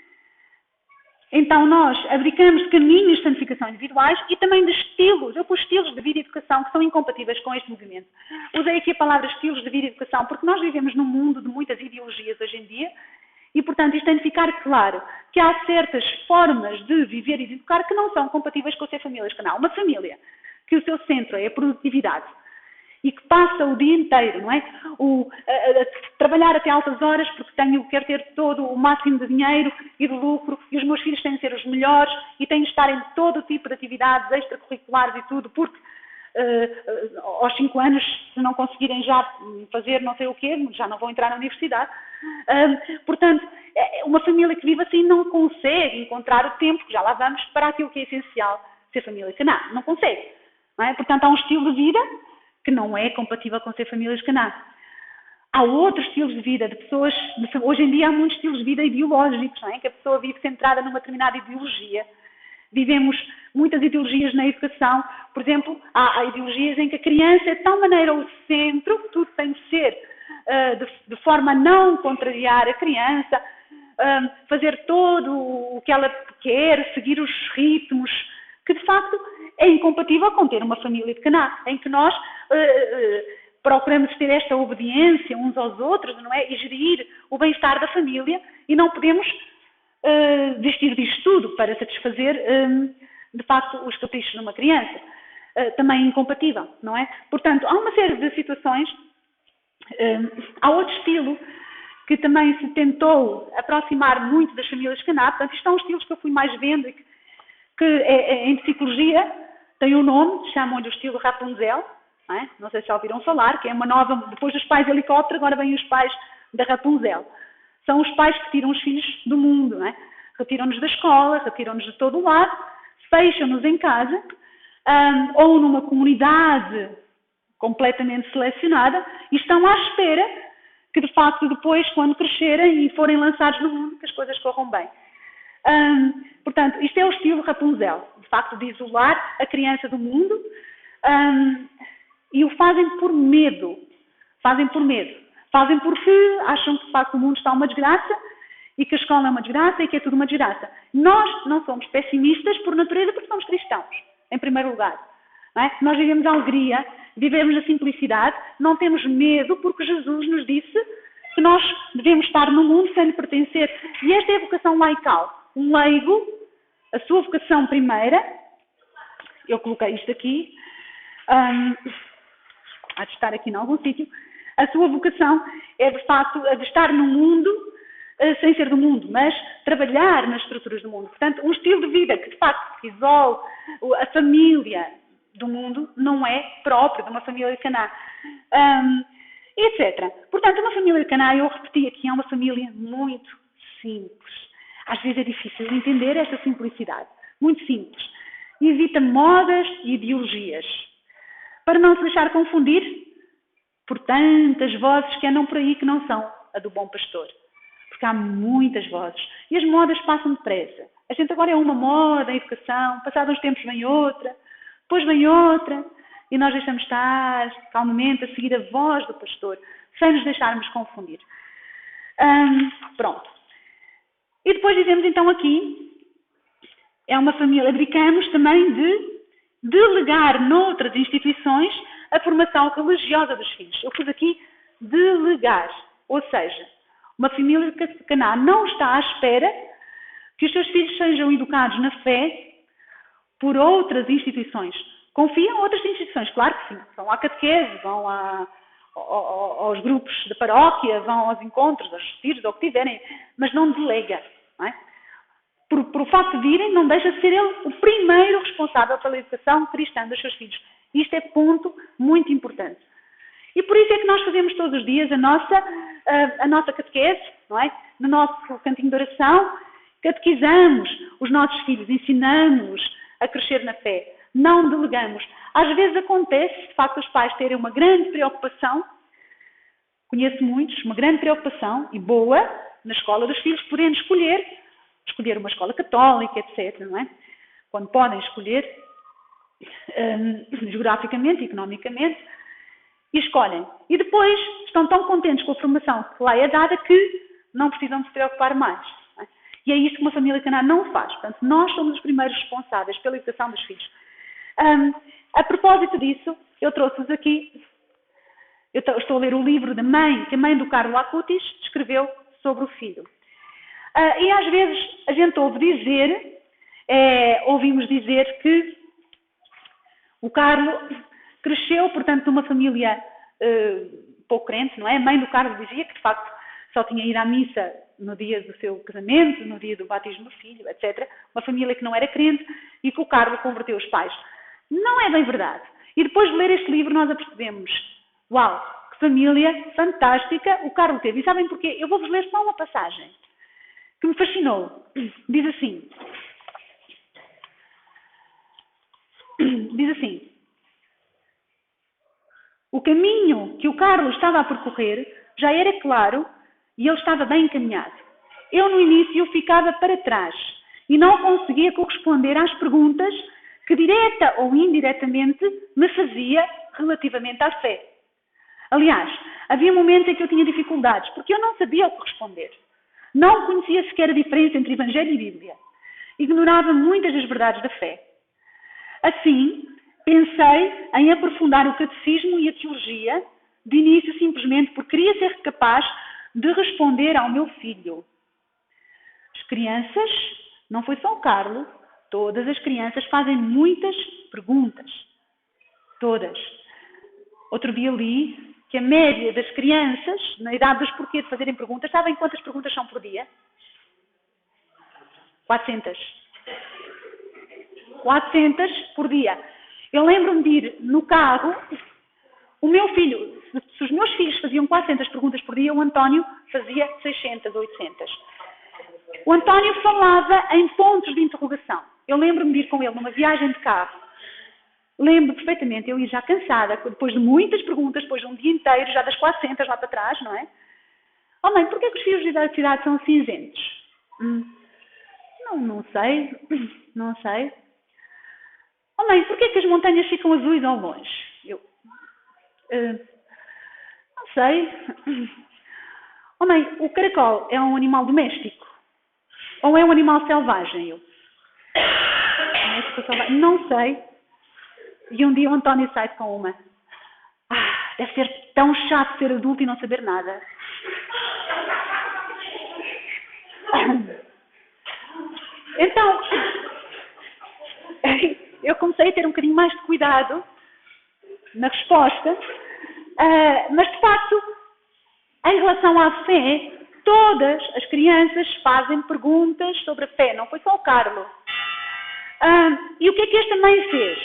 S1: então nós abdicamos de caminhos de santificação individuais e também de estilos. Eu pus estilos de vida e educação que são incompatíveis com este movimento. Usei aqui a palavra estilos de vida e educação porque nós vivemos num mundo de muitas ideologias hoje em dia e, portanto, isto tem de ficar claro que há certas formas de viver e de educar que não são compatíveis com ser famílias Caná. Uma família que o seu centro é a produtividade e que passa o dia inteiro, não é? A trabalhar até altas horas porque quero ter todo o máximo de dinheiro e de lucro e os meus filhos têm de ser os melhores e têm de estar em todo o tipo de atividades extracurriculares e tudo, porque aos 5 anos, se não conseguirem já fazer não sei o quê, já não vão entrar na universidade. Portanto, uma família que vive assim não consegue encontrar o tempo, já lá vamos, para aquilo que é essencial ser família Caná. Não consegue. Não é? Portanto, há um estilo de vida que não é compatível com ser famílias Caná. Há outros estilos de vida de pessoas. Hoje em dia há muitos estilos de vida ideológicos, não é? Que a pessoa vive centrada numa determinada ideologia. Vivemos muitas ideologias na educação. Por exemplo, há ideologias em que a criança é de tal maneira o centro, que tudo tem de ser de forma a não contrariar a criança, fazer todo o que ela quer, seguir os ritmos, que de facto é incompatível com ter uma família de Caná, em que nós procuramos ter esta obediência uns aos outros, não é? E gerir o bem-estar da família e não podemos desistir disto tudo para satisfazer, de facto, os caprichos de uma criança. Também incompatível, não é? Portanto, há uma série de situações. Há outro estilo que também se tentou aproximar muito das famílias Caná. Portanto, isto são os estilos que eu fui mais vendo e que em psicologia tem um nome, chamam-lhe o estilo Rapunzel, não é? Não sei se já ouviram falar, que é uma nova, depois dos pais de helicóptero, agora vêm os pais da Rapunzel. São os pais que tiram os filhos do mundo, não é? Retiram-nos da escola, retiram-nos de todo o lado, fecham-nos em casa, ou numa comunidade completamente selecionada, e estão à espera que, de facto, depois, quando crescerem e forem lançados no mundo, que as coisas corram bem. Portanto, isto é o estilo Rapunzel, de facto, de isolar a criança do mundo, e o fazem por medo. Fazem porque acham que, de facto, o mundo está uma desgraça e que a escola é uma desgraça e que é tudo uma desgraça. Nós não somos pessimistas por natureza porque somos cristãos, em primeiro lugar. Não é? Nós vivemos a alegria, vivemos a simplicidade, não temos medo porque Jesus nos disse que nós devemos estar no mundo sem lhe pertencer. E esta é a vocação laical. Um leigo, a sua vocação primeira, eu coloquei isto aqui, há de estar aqui em algum sítio, a sua vocação é, de facto, a de estar no mundo sem ser do mundo, mas trabalhar nas estruturas do mundo. Portanto, um estilo de vida que, de facto, se isole a família do mundo não é próprio de uma família de Caná. Etc. Portanto, uma família de Caná, eu repeti aqui, é uma família muito simples. Às vezes é difícil de entender esta simplicidade. Muito simples. E evita modas e ideologias. Para não se deixar confundir por tantas vozes que andam por aí que não são a do bom pastor. Porque há muitas vozes. E as modas passam depressa. A gente agora é uma moda, a educação, passados uns tempos vem outra, depois vem outra, e nós deixamos estar calmamente a seguir a voz do pastor, sem nos deixarmos confundir. Pronto. E depois dizemos então aqui, é uma família, abdicamos também de delegar noutras instituições a formação religiosa dos filhos. Eu pus aqui delegar, ou seja, uma família de Caná não está à espera que os seus filhos sejam educados na fé por outras instituições. Confiam em outras instituições, claro que sim. Vão à catequese, vão aos grupos da paróquia, vão aos encontros, aos retiros, ou o que tiverem, mas não delega. Não é? Por o facto de irem, não deixa de ser ele o primeiro responsável pela educação cristã dos seus filhos. Isto é ponto muito importante. E por isso é que nós fazemos todos os dias a nossa catequese, não é? No nosso cantinho de oração, catequizamos os nossos filhos, ensinamos a crescer na fé. Não delegamos. Às vezes acontece, de facto, os pais terem uma grande preocupação, conheço muitos, uma grande preocupação, e boa, na escola dos filhos, podendo escolher uma escola católica, etc. Não é? Quando podem escolher geograficamente, economicamente, e escolhem. E depois estão tão contentes com a formação que lá é dada que não precisam de se preocupar mais. Não é? E é isso que uma família Caná não faz. Portanto, nós somos os primeiros responsáveis pela educação dos filhos. A propósito disso, eu trouxe-vos aqui, eu estou a ler o livro que a mãe do Carlo Acutis escreveu sobre o filho. E às vezes a gente ouvimos dizer que o Carlo cresceu, portanto, numa família pouco crente, não é? A mãe do Carlo dizia que, de facto, só tinha ido à missa no dia do seu casamento, no dia do batismo do filho, etc. Uma família que não era crente e que o Carlo converteu os pais. Não é bem verdade. E depois de ler este livro nós apercebemos, uau, que família fantástica o Carlo teve. E sabem porquê? Eu vou-vos ler só uma passagem que me fascinou. Diz assim, o caminho que o Carlo estava a percorrer já era claro e ele estava bem encaminhado. Eu no início ficava para trás e não conseguia corresponder às perguntas que direta ou indiretamente me fazia relativamente à fé. Aliás, havia momentos em que eu tinha dificuldades, porque eu não sabia o que responder. Não conhecia sequer a diferença entre Evangelho e Bíblia. Ignorava muitas das verdades da fé. Assim, pensei em aprofundar o catecismo e a teologia, de início simplesmente porque queria ser capaz de responder ao meu filho. As crianças, não foi só o Carlo, todas as crianças fazem muitas perguntas. Todas. Outro dia li que a média das crianças, na idade dos porquês de fazerem perguntas, sabem quantas perguntas são por dia? 400. 400 por dia. Eu lembro-me de ir no carro, o meu filho, se os meus filhos faziam 400 perguntas por dia, o António fazia 600, 800. O António falava em pontos de interrogação. Eu lembro-me de ir com ele numa viagem de carro. Lembro perfeitamente, eu ia já cansada, depois de muitas perguntas, depois de um dia inteiro, já das 400 lá para trás, não é? Oh mãe, porquê que os fios da cidade são cinzentos? Não sei. Não sei. Oh mãe, porquê que as montanhas ficam azuis ao longe? Eu, não sei. Oh mãe, o caracol é um animal doméstico? Ou é um animal selvagem? Eu, não sei. E um dia o António sai com uma. Deve ser tão chato ser adulto e não saber nada. Então, eu comecei a ter um bocadinho mais de cuidado na resposta, mas de facto, em relação à fé, todas as crianças fazem perguntas sobre a fé, não foi só o Carlo. E o que é que esta mãe fez?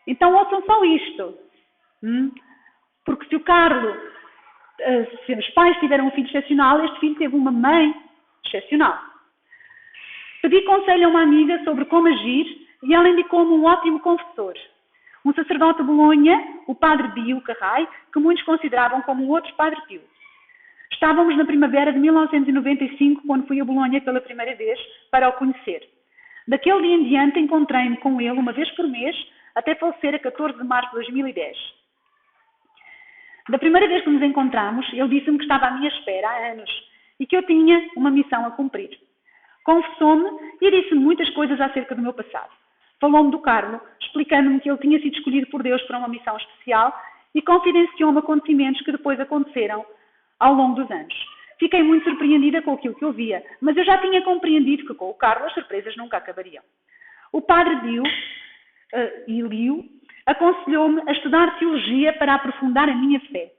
S1: Então ouçam só isto. Porque se o Carlo, se os pais tiveram um filho excepcional, este filho teve uma mãe excepcional. Pedi conselho a uma amiga sobre como agir e ela indicou-me um ótimo confessor. Um sacerdote de Bolonha, o padre Pio Carrai, que muitos consideravam como o outro padre Pio. Estávamos na primavera de 1995, quando fui a Bolonha pela primeira vez para o conhecer. Daquele dia em diante encontrei-me com ele uma vez por mês, até falecer a 14 de março de 2010. Da primeira vez que nos encontramos, ele disse-me que estava à minha espera há anos e que eu tinha uma missão a cumprir. Confessou-me e disse-me muitas coisas acerca do meu passado. Falou-me do Carlo, explicando-me que ele tinha sido escolhido por Deus para uma missão especial e confidenciou-me acontecimentos que depois aconteceram ao longo dos anos. Fiquei muito surpreendida com aquilo que eu via, mas eu já tinha compreendido que com o Carlo as surpresas nunca acabariam. O padre Ilio aconselhou-me a estudar teologia para aprofundar a minha fé.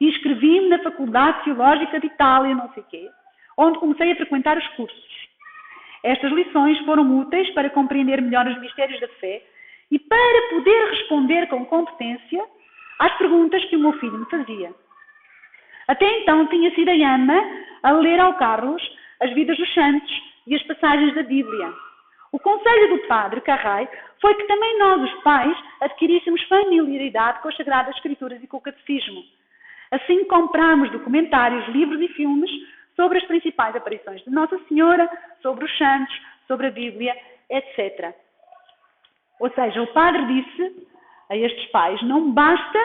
S1: Inscrevi-me na Faculdade Teológica de Itália, não sei quê, onde comecei a frequentar os cursos. Estas lições foram úteis para compreender melhor os mistérios da fé e para poder responder com competência às perguntas que o meu filho me fazia. Até então tinha sido a Ama a ler ao Carlos as vidas dos santos e as passagens da Bíblia. O conselho do padre Carrai foi que também nós, os pais, adquiríssemos familiaridade com as Sagradas Escrituras e com o Catecismo. Assim comprámos documentários, livros e filmes sobre as principais aparições de Nossa Senhora, sobre os santos, sobre a Bíblia, etc. Ou seja, o padre disse a estes pais, não basta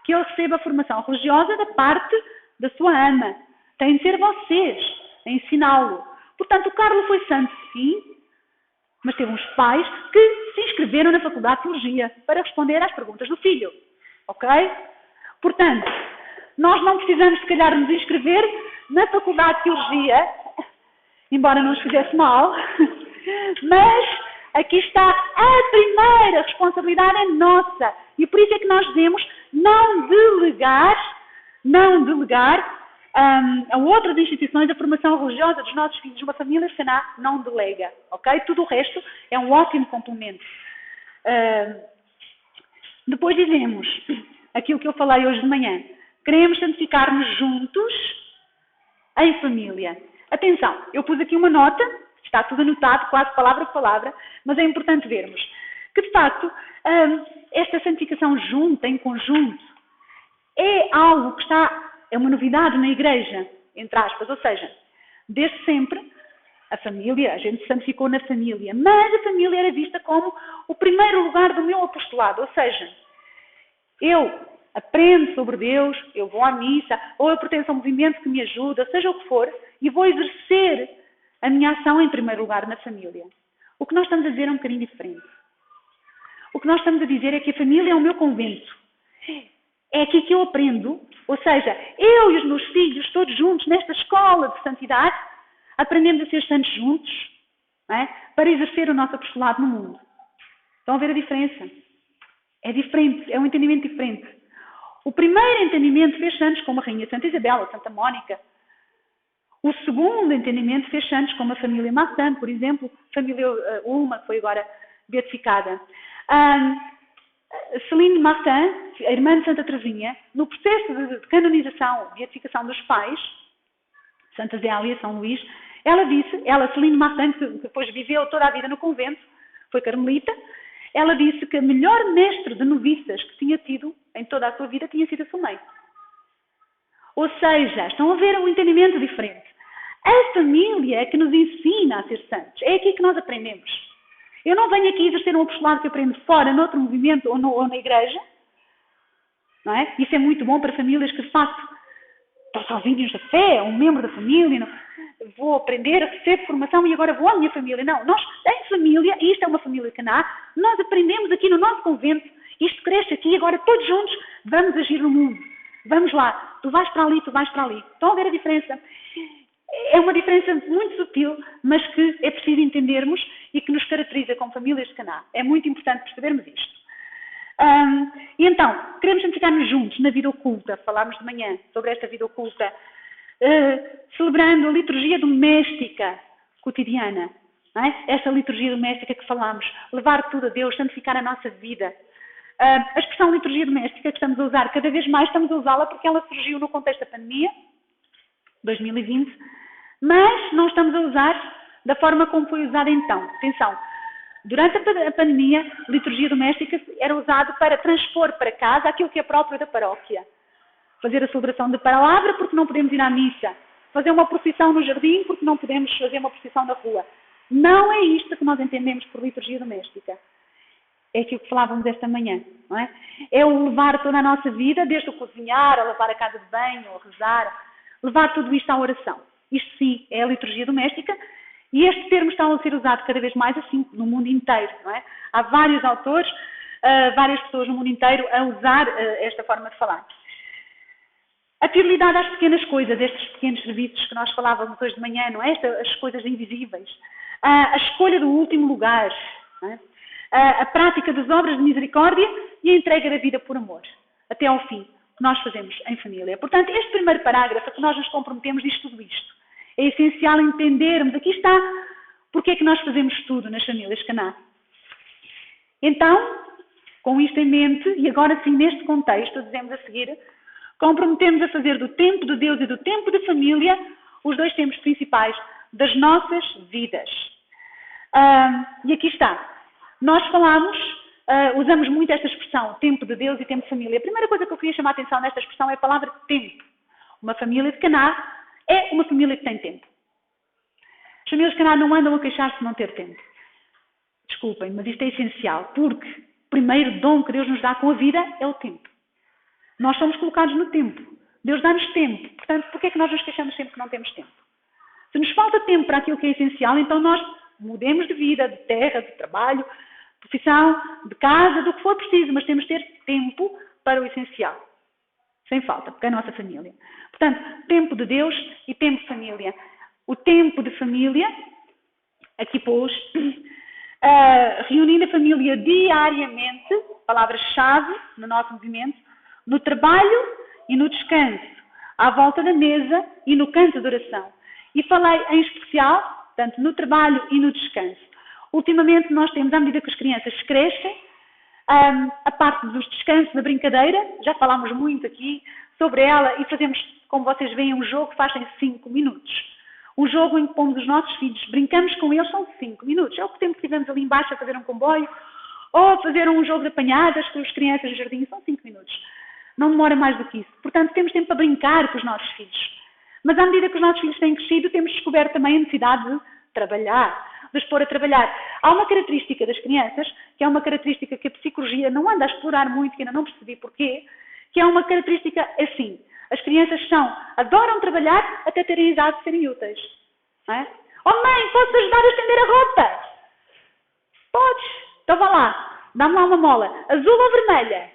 S1: que ele receba a formação religiosa da parte da sua ama. Têm de ser vocês a ensiná-lo. Portanto, o Carlo foi santo, sim, mas teve uns pais que se inscreveram na Faculdade de Teologia para responder às perguntas do filho. Ok? Portanto, nós não precisamos, se calhar, nos inscrever na Faculdade de Teologia, embora não nos fizesse mal, mas aqui está a primeira responsabilidade é nossa. E por isso é que nós devemos não delegar a outras instituições a formação religiosa dos nossos filhos. Uma família Caná não delega, ok? Tudo o resto é um ótimo complemento. Depois dizemos aquilo que eu falei hoje de manhã. Queremos santificar-nos juntos em família. Atenção, eu pus aqui uma nota, está tudo anotado, quase palavra por palavra, mas é importante vermos que, de facto, esta santificação junta, em conjunto, é algo que é uma novidade na Igreja, entre aspas, ou seja, desde sempre, a família, a gente se santificou na família, mas a família era vista como o primeiro lugar do meu apostolado, ou seja, eu aprendo sobre Deus, eu vou à missa, ou eu pertenço a um movimento que me ajuda, seja o que for, e vou exercer a minha ação em primeiro lugar na família. O que nós estamos a dizer é um bocadinho diferente. O que nós estamos a dizer é que a família é o meu convento. É aqui que eu aprendo, ou seja, eu e os meus filhos, todos juntos, nesta escola de santidade, aprendemos a ser santos juntos, não é? Para exercer o nosso apostolado no mundo. Estão a ver a diferença? É diferente, é um entendimento diferente. O primeiro entendimento fez santos como a Rainha Santa Isabel, a Santa Mónica. O segundo entendimento fez santos como a família Massan, por exemplo, a família Ulma, que foi agora beatificada. Celine Martin, a irmã de Santa Teresinha, no processo de canonização, beatificação dos pais, Santa Zélia e São Luís, ela, Celine Martin, que depois viveu toda a vida no convento, foi carmelita, ela disse que a melhor mestre de noviças que tinha tido em toda a sua vida tinha sido a sua mãe. Ou seja, estão a ver um entendimento diferente. A família é que nos ensina a ser santos. É aqui que nós aprendemos. Eu não venho aqui exercer um apostolado que aprendo fora, noutro movimento ou na igreja. Não é? Isso é muito bom para famílias que, de facto, estão sozinhos da fé, um membro da família. Não. Vou aprender, recebo formação e agora vou à minha família. Não, nós, em família, e isto é uma família Caná, nós aprendemos aqui no nosso convento. Isto cresce aqui e agora todos juntos vamos agir no mundo. Vamos lá, tu vais para ali, tu vais para ali. Estão a ver a diferença? É uma diferença muito sutil, mas que é preciso entendermos e que nos caracteriza como famílias de Caná. É muito importante percebermos isto. E então, queremos santificar-nos juntos na vida oculta. Falámos de manhã sobre esta vida oculta. celebrando a liturgia doméstica cotidiana. Não é? Esta liturgia doméstica que falamos, levar tudo a Deus, santificar a nossa vida. A expressão liturgia doméstica que estamos a usar, cada vez mais estamos a usá-la porque ela surgiu no contexto da pandemia, 2020, mas não estamos a usar da forma como foi usada então. Atenção, durante a pandemia, liturgia doméstica era usado para transpor para casa aquilo que é próprio da paróquia. Fazer a celebração da palavra porque não podemos ir à missa. Fazer uma procissão no jardim porque não podemos fazer uma procissão na rua. Não é isto que nós entendemos por liturgia doméstica. É aquilo que falávamos esta manhã, não é? É o levar toda a nossa vida, desde o cozinhar, a lavar a casa de banho, a rezar, levar tudo isto à oração. Isto sim é a liturgia doméstica e este termo está a ser usado cada vez mais assim no mundo inteiro, não é? Há vários autores, várias pessoas no mundo inteiro a usar esta forma de falar. A fidelidade às pequenas coisas, estes pequenos serviços que nós falávamos hoje de manhã, não é? As coisas invisíveis. A escolha do último lugar, não é? A prática das obras de misericórdia e a entrega da vida por amor, até ao fim, que nós fazemos em família. Portanto, este primeiro parágrafo, que nós nos comprometemos, diz tudo isto. É essencial entendermos, aqui está, porque é que nós fazemos tudo nas famílias Caná. Então, com isto em mente, e agora sim neste contexto, dizemos a seguir, comprometemos a fazer do tempo de Deus e do tempo de família os dois tempos principais das nossas vidas. E aqui está. Nós falamos, usamos muito esta expressão, tempo de Deus e tempo de família. A primeira coisa que eu queria chamar a atenção nesta expressão é a palavra tempo. Uma família de Caná é uma família que tem tempo. As famílias de Caná não andam a queixar-se de não ter tempo. Desculpem, mas isto é essencial, porque o primeiro dom que Deus nos dá com a vida é o tempo. Nós somos colocados no tempo. Deus dá-nos tempo. Portanto, porquê é que nós nos queixamos sempre que não temos tempo? Se nos falta tempo para aquilo que é essencial, então nós mudemos de vida, de terra, de trabalho, de profissão, de casa, do que for preciso, mas temos de ter tempo para o essencial. Sem falta, porque é a nossa família. Portanto, tempo de Deus e tempo de família. O tempo de família, aqui pôs, reunindo a família diariamente, palavra-chave no nosso movimento, no trabalho e no descanso, à volta da mesa e no canto de oração. E falei em especial, portanto, no trabalho e no descanso. Ultimamente nós temos, à medida que as crianças crescem, a parte dos descansos, da brincadeira, já falámos muito aqui sobre ela e fazemos, como vocês veem, um jogo que faz em 5 minutos. Um jogo em que pomos os nossos filhos, brincamos com eles, são 5 minutos. É o tempo que tivemos ali embaixo a fazer um comboio ou a fazer um jogo de apanhadas com as crianças no jardim, são 5 minutos. Não demora mais do que isso. Portanto, temos tempo para brincar com os nossos filhos. Mas à medida que os nossos filhos têm crescido, temos descoberto também a necessidade de trabalhar, de os pôr a trabalhar. Há uma característica das crianças, que é uma característica que a psicologia não anda a explorar muito, que ainda não percebi porquê, que é uma característica assim. As crianças adoram trabalhar até terem idade de serem úteis. Não é? Oh mãe, posso ajudar a estender a roupa? Podes. Então vá lá, dá-me lá uma mola. Azul ou vermelha?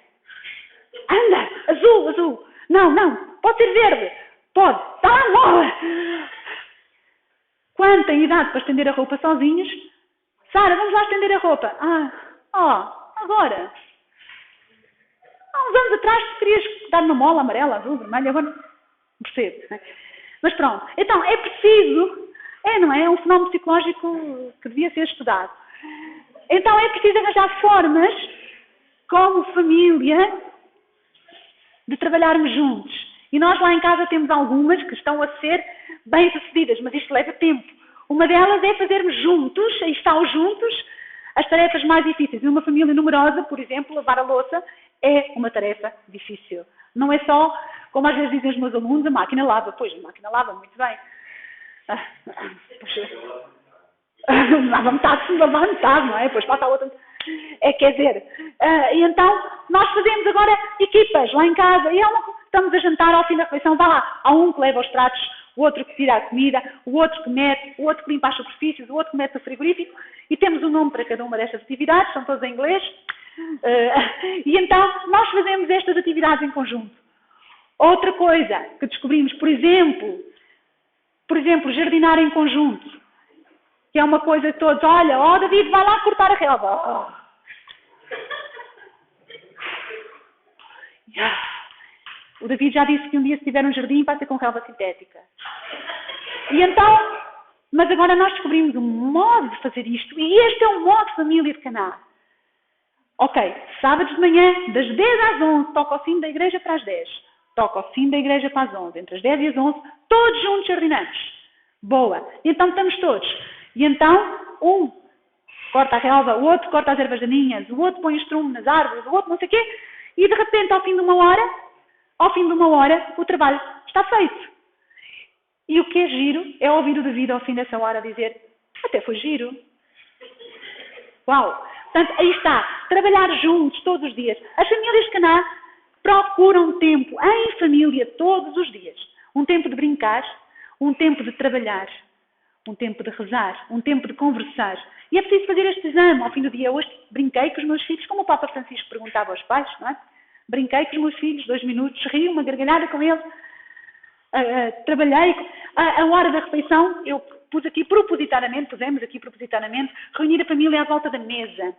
S1: Anda, azul. Não, pode ser verde. Pode, dá lá a mola. Quando têm idade para estender a roupa sozinhos, Sara, vamos lá estender a roupa. Agora. Há uns anos atrás tu querias dar uma mola amarela, azul, vermelha, agora não percebo. Né? Mas pronto, então é preciso, não é? É um fenómeno psicológico que devia ser estudado. Então é preciso arranjar formas, como família, de trabalharmos juntos. E nós lá em casa temos algumas que estão a ser bem-sucedidas, mas isto leva tempo. Uma delas é fazermos juntos, e estar juntos, as tarefas mais difíceis. E uma família numerosa, por exemplo, lavar a louça, é uma tarefa difícil. Não é só, como às vezes dizem os meus alunos, a máquina lava. Pois, a máquina lava muito bem. Lava metade, se lavar metade, não é? Depois passa a outra. Quer dizer, e então nós fazemos agora equipas lá em casa. E estamos a jantar ao fim da refeição, vá lá. Há um que leva os pratos, o outro que tira a comida, o outro que mete, o outro que limpa as superfícies, o outro que mete o frigorífico. E temos um nome para cada uma destas atividades, são todas em inglês. E então nós fazemos estas atividades em conjunto. Outra coisa que descobrimos, por exemplo, jardinar em conjunto. Que é uma coisa que todos, olha, David, vai lá cortar a relva. O David já disse que um dia se tiver um jardim vai ser com relva sintética. E então, mas agora nós descobrimos um modo de fazer isto, e este é o modo de família de Caná. Ok, sábados de manhã, das 10 às 11, toca o sino da igreja para as 10. Toca o sino da igreja para as 11. Entre as 10 e as 11, todos juntos jardinamos. Boa. E então estamos todos. E então, um corta a relva, o outro corta as ervas daninhas, o outro põe o estrume nas árvores, o outro não sei o quê, e de repente, ao fim de uma hora, o trabalho está feito. E o que é giro é ouvir o David ao fim dessa hora dizer, até foi giro. Uau! Portanto, aí está, trabalhar juntos todos os dias. As famílias de Caná procuram tempo em família todos os dias. Um tempo de brincar, um tempo de trabalhar, um tempo de rezar, um tempo de conversar. E é preciso fazer este exame ao fim do dia. Hoje brinquei com os meus filhos, como o Papa Francisco perguntava aos pais, não é? Brinquei com os meus filhos 2 minutos, ri uma gargalhada com eles, trabalhei. A hora da refeição, eu pusemos aqui propositadamente, reunir a família à volta da mesa.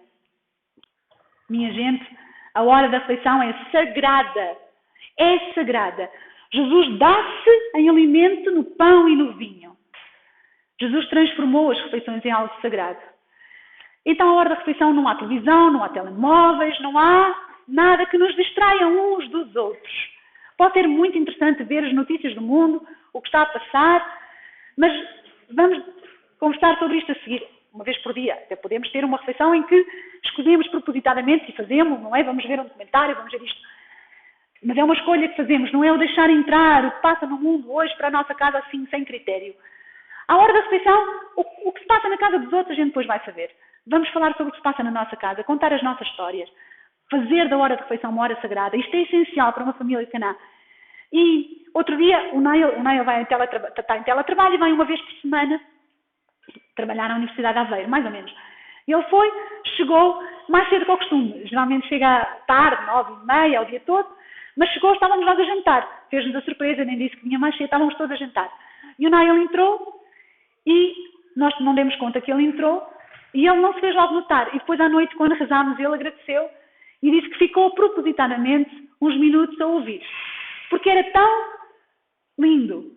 S1: Minha gente, a hora da refeição é sagrada. É sagrada. Jesus dá-se em alimento no pão e no vinho. Jesus transformou as refeições em algo sagrado. Então, a hora da refeição não há televisão, não há telemóveis, não há nada que nos distraia uns dos outros. Pode ser muito interessante ver as notícias do mundo, o que está a passar, mas vamos conversar sobre isto a seguir, uma vez por dia. Até podemos ter uma refeição em que escolhemos propositadamente e fazemos, não é? Vamos ver um documentário, vamos ver isto. Mas é uma escolha que fazemos, não é o deixar entrar o que passa no mundo hoje para a nossa casa assim, sem critério. À hora da refeição, o que se passa na casa dos outros a gente depois vai saber. Vamos falar sobre o que se passa na nossa casa, contar as nossas histórias, fazer da hora de refeição uma hora sagrada. Isto é essencial para uma família de Caná. E outro dia o Nail está em teletrabalho e vai uma vez por semana trabalhar na Universidade de Aveiro, mais ou menos. Ele chegou mais cedo que o costume. Geralmente chega tarde, 9h30, o dia todo, mas chegou, estávamos nós a jantar. Fez-nos a surpresa, nem disse que vinha mais cedo, estávamos todos a jantar. E o Nail entrou e nós não demos conta que ele entrou e ele não se fez logo notar. E depois à noite, quando rezámos, ele agradeceu e disse que ficou propositadamente uns minutos a ouvir. Porque era tão lindo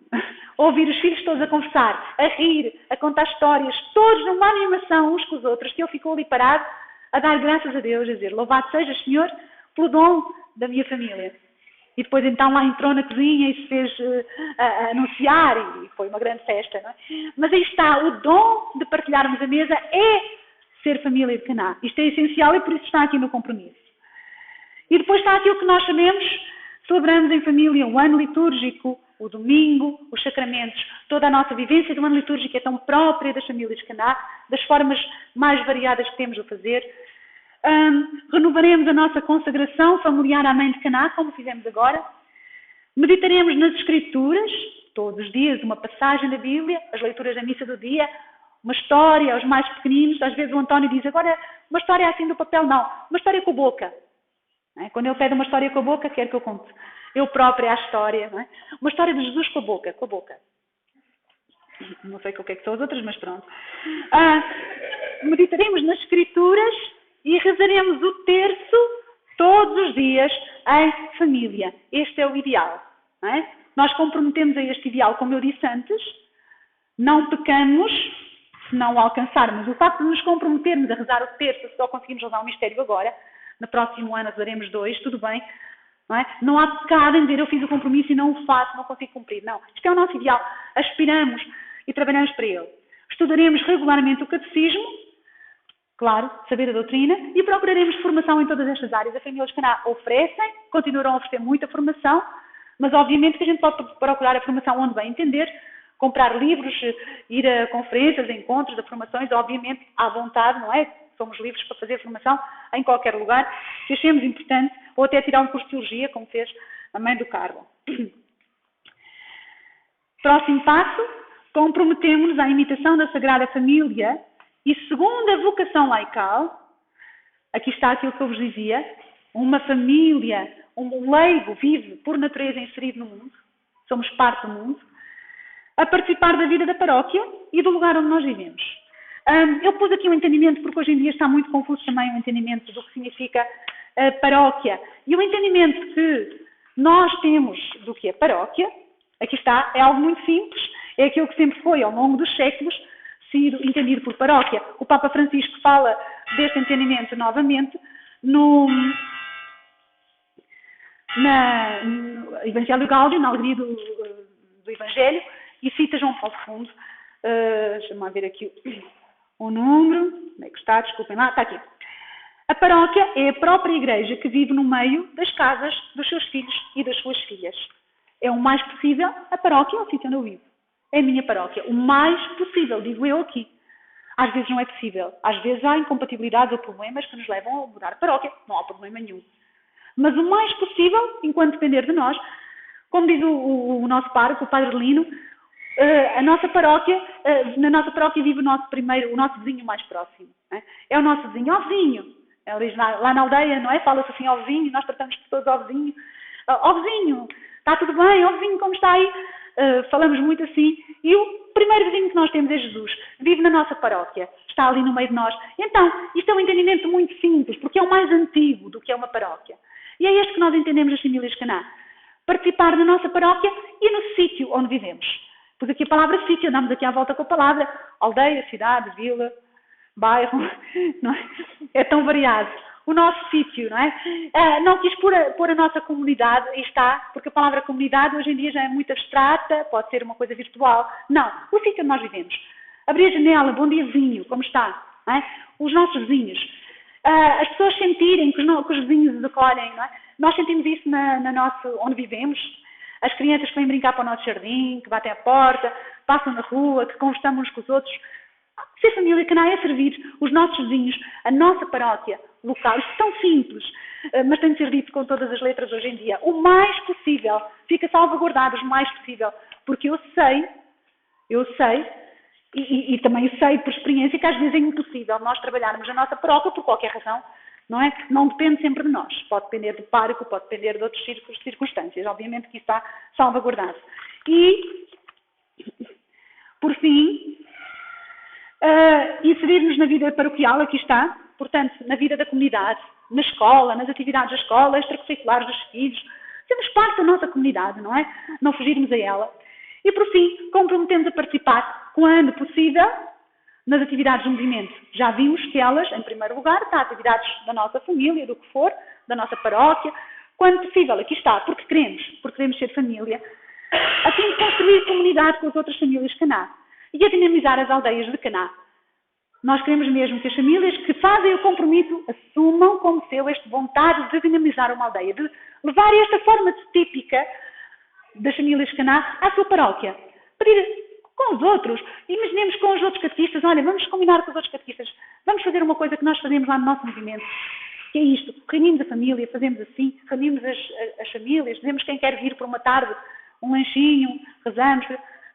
S1: ouvir os filhos todos a conversar, a rir, a contar histórias, todos numa animação uns com os outros, que ele ficou ali parado a dar graças a Deus, a dizer, louvado seja Senhor pelo dom da minha família. E depois então lá entrou na cozinha e se fez anunciar e foi uma grande festa. Não é? Mas aí está, o dom de partilharmos a mesa é ser família de Caná. Isto é essencial e por isso está aqui no compromisso. E depois está aqui o que nós sabemos, celebramos em família o ano litúrgico, o domingo, os sacramentos, toda a nossa vivência do ano litúrgico é tão própria das famílias de Caná, das formas mais variadas que temos de fazer. Renovaremos a nossa consagração familiar à Mãe de Caná, como fizemos agora. Meditaremos nas Escrituras, todos os dias, uma passagem da Bíblia, as leituras da missa do dia, uma história aos mais pequeninos. Às vezes o António diz, agora uma história assim do papel, não, uma história com a boca. Quando ele pede uma história com a boca, quer que eu conte eu própria a história. Não é? Uma história de Jesus com a boca, com a boca. Não sei o que é que são as outras, mas pronto. Meditaremos nas Escrituras e rezaremos o terço todos os dias em família. Este é o ideal. Não é? Nós comprometemos a este ideal, como eu disse antes, não pecamos se não o alcançarmos. O facto de nos comprometermos a rezar o terço, se só conseguimos rezar um mistério agora, no próximo ano rezaremos 2, tudo bem. Não é? Não há pecado em dizer eu fiz o compromisso e não o faço, não consigo cumprir. Não, isto é o nosso ideal. Aspiramos e trabalhamos para ele. Estudaremos regularmente o catecismo, claro, saber a doutrina, e procuraremos formação em todas estas áreas. A família de Caná oferecem, continuarão a oferecer muita formação, mas obviamente que a gente pode procurar a formação onde bem entender, comprar livros, ir a conferências, a encontros, a formações, obviamente à vontade, não é? Somos livres para fazer formação em qualquer lugar, se achemos importante, ou até tirar um curso de teologia, como fez a mãe do Carlos. Próximo passo, comprometemos-nos à imitação da Sagrada Família e, segundo a vocação laical, aqui está aquilo que eu vos dizia, uma família, um leigo vive por natureza inserido no mundo, somos parte do mundo, a participar da vida da paróquia e do lugar onde nós vivemos. Eu pus aqui um entendimento, porque hoje em dia está muito confuso também o entendimento do que significa paróquia. E o entendimento que Nós temos do que é paróquia, aqui está, é algo muito simples, é aquilo que sempre foi ao longo dos séculos sido entendido por paróquia. O Papa Francisco fala deste entendimento novamente no Evangelho Gáudio, na alegria do Evangelho, e cita João Paulo II. Deixa-me ver aqui o número. Como é que está? Desculpem lá. Está aqui. A paróquia é a própria igreja que vive no meio das casas dos seus filhos e das suas filhas. É o mais possível, a paróquia é o sítio onde eu vivo. É a minha paróquia. O mais possível, digo eu aqui. Às vezes não é possível. Às vezes há incompatibilidades ou problemas que nos levam a mudar a paróquia. Não há problema nenhum. Mas o mais possível, enquanto depender de nós, como diz o nosso pároco, o Padre Lino, a nossa paróquia, na nossa paróquia vive o nosso vizinho mais próximo. Não é? É o nosso vizinho, ó vizinho. Lá na aldeia, não é? Fala-se assim, ó vizinho, nós tratamos pessoas ó vizinho. Ó vizinho, está tudo bem? Ó vizinho, como está aí? Falamos muito assim. E o primeiro vizinho que nós temos é Jesus. Vive na nossa paróquia. Está ali no meio de nós. Então, isto é um entendimento muito simples, porque é o mais antigo do que é uma paróquia. E é este que nós entendemos as famílias Caná. Participar na nossa paróquia e no sítio onde vivemos. Pois aqui a palavra sítio, andamos aqui à volta com a palavra aldeia, cidade, vila, bairro, não é? É tão variado. O nosso sítio, não é? Não quis pôr a nossa comunidade, e está, porque a palavra comunidade hoje em dia já é muito abstrata, pode ser uma coisa virtual. Não, o sítio onde nós vivemos. Abrir a janela, bom dia vizinho, como está? Não é? Os nossos vizinhos. As pessoas sentirem que os vizinhos os acolhem, não é? Nós sentimos isso onde vivemos. As crianças que vêm brincar para o nosso jardim, que batem à porta, passam na rua, que conversamos uns com os outros. Ser família Caná é servir os nossos vizinhos, a nossa paróquia local. Isto é tão simples, mas tem de ser dito com todas as letras hoje em dia. O mais possível, fica salvaguardado o mais possível, porque eu sei, e também sei por experiência que às vezes é impossível nós trabalharmos na nossa paróquia por qualquer razão, não é? Não depende sempre de nós. Pode depender do pároco, pode depender de outras circunstâncias. Obviamente que isso está salvaguardado. E, por fim, inserir-nos na vida paroquial, aqui está, portanto, na vida da comunidade, na escola, nas atividades da escola, extracurriculares dos filhos. Sermos parte da nossa comunidade, não é? Não fugirmos a ela. E, por fim, comprometemos a participar, quando possível, nas atividades do movimento. Já vimos que elas, em primeiro lugar, estão atividades da nossa família, do que for, da nossa paróquia. Quando possível, aqui está, porque queremos ser família, a fim de construir comunidade com as outras famílias Caná e a dinamizar as aldeias de Caná. Nós queremos mesmo que as famílias que fazem o compromisso assumam como seu esta vontade de dinamizar uma aldeia, de levar esta forma típica das famílias Caná à sua paróquia. Pedir com os outros. Imaginemos com os outros catequistas, olha, vamos combinar com os outros catequistas, vamos fazer uma coisa que nós fazemos lá no nosso movimento, que é isto, reunimos a família, fazemos assim, reunimos as famílias, dizemos quem quer vir por uma tarde, um lanchinho, rezamos,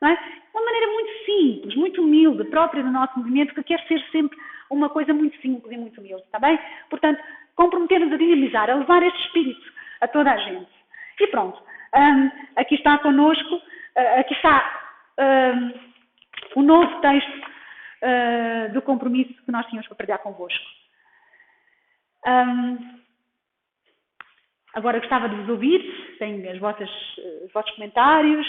S1: não é? Uma maneira muito simples, muito humilde, própria do nosso movimento, que quer ser sempre uma coisa muito simples e muito humilde, está bem? Portanto, comprometer-nos a dinamizar, a levar este espírito a toda a gente. E pronto, aqui está connosco, aqui está o novo texto do compromisso que nós tínhamos para partilhar convosco. Agora gostava de vos ouvir, tenho os vossos comentários.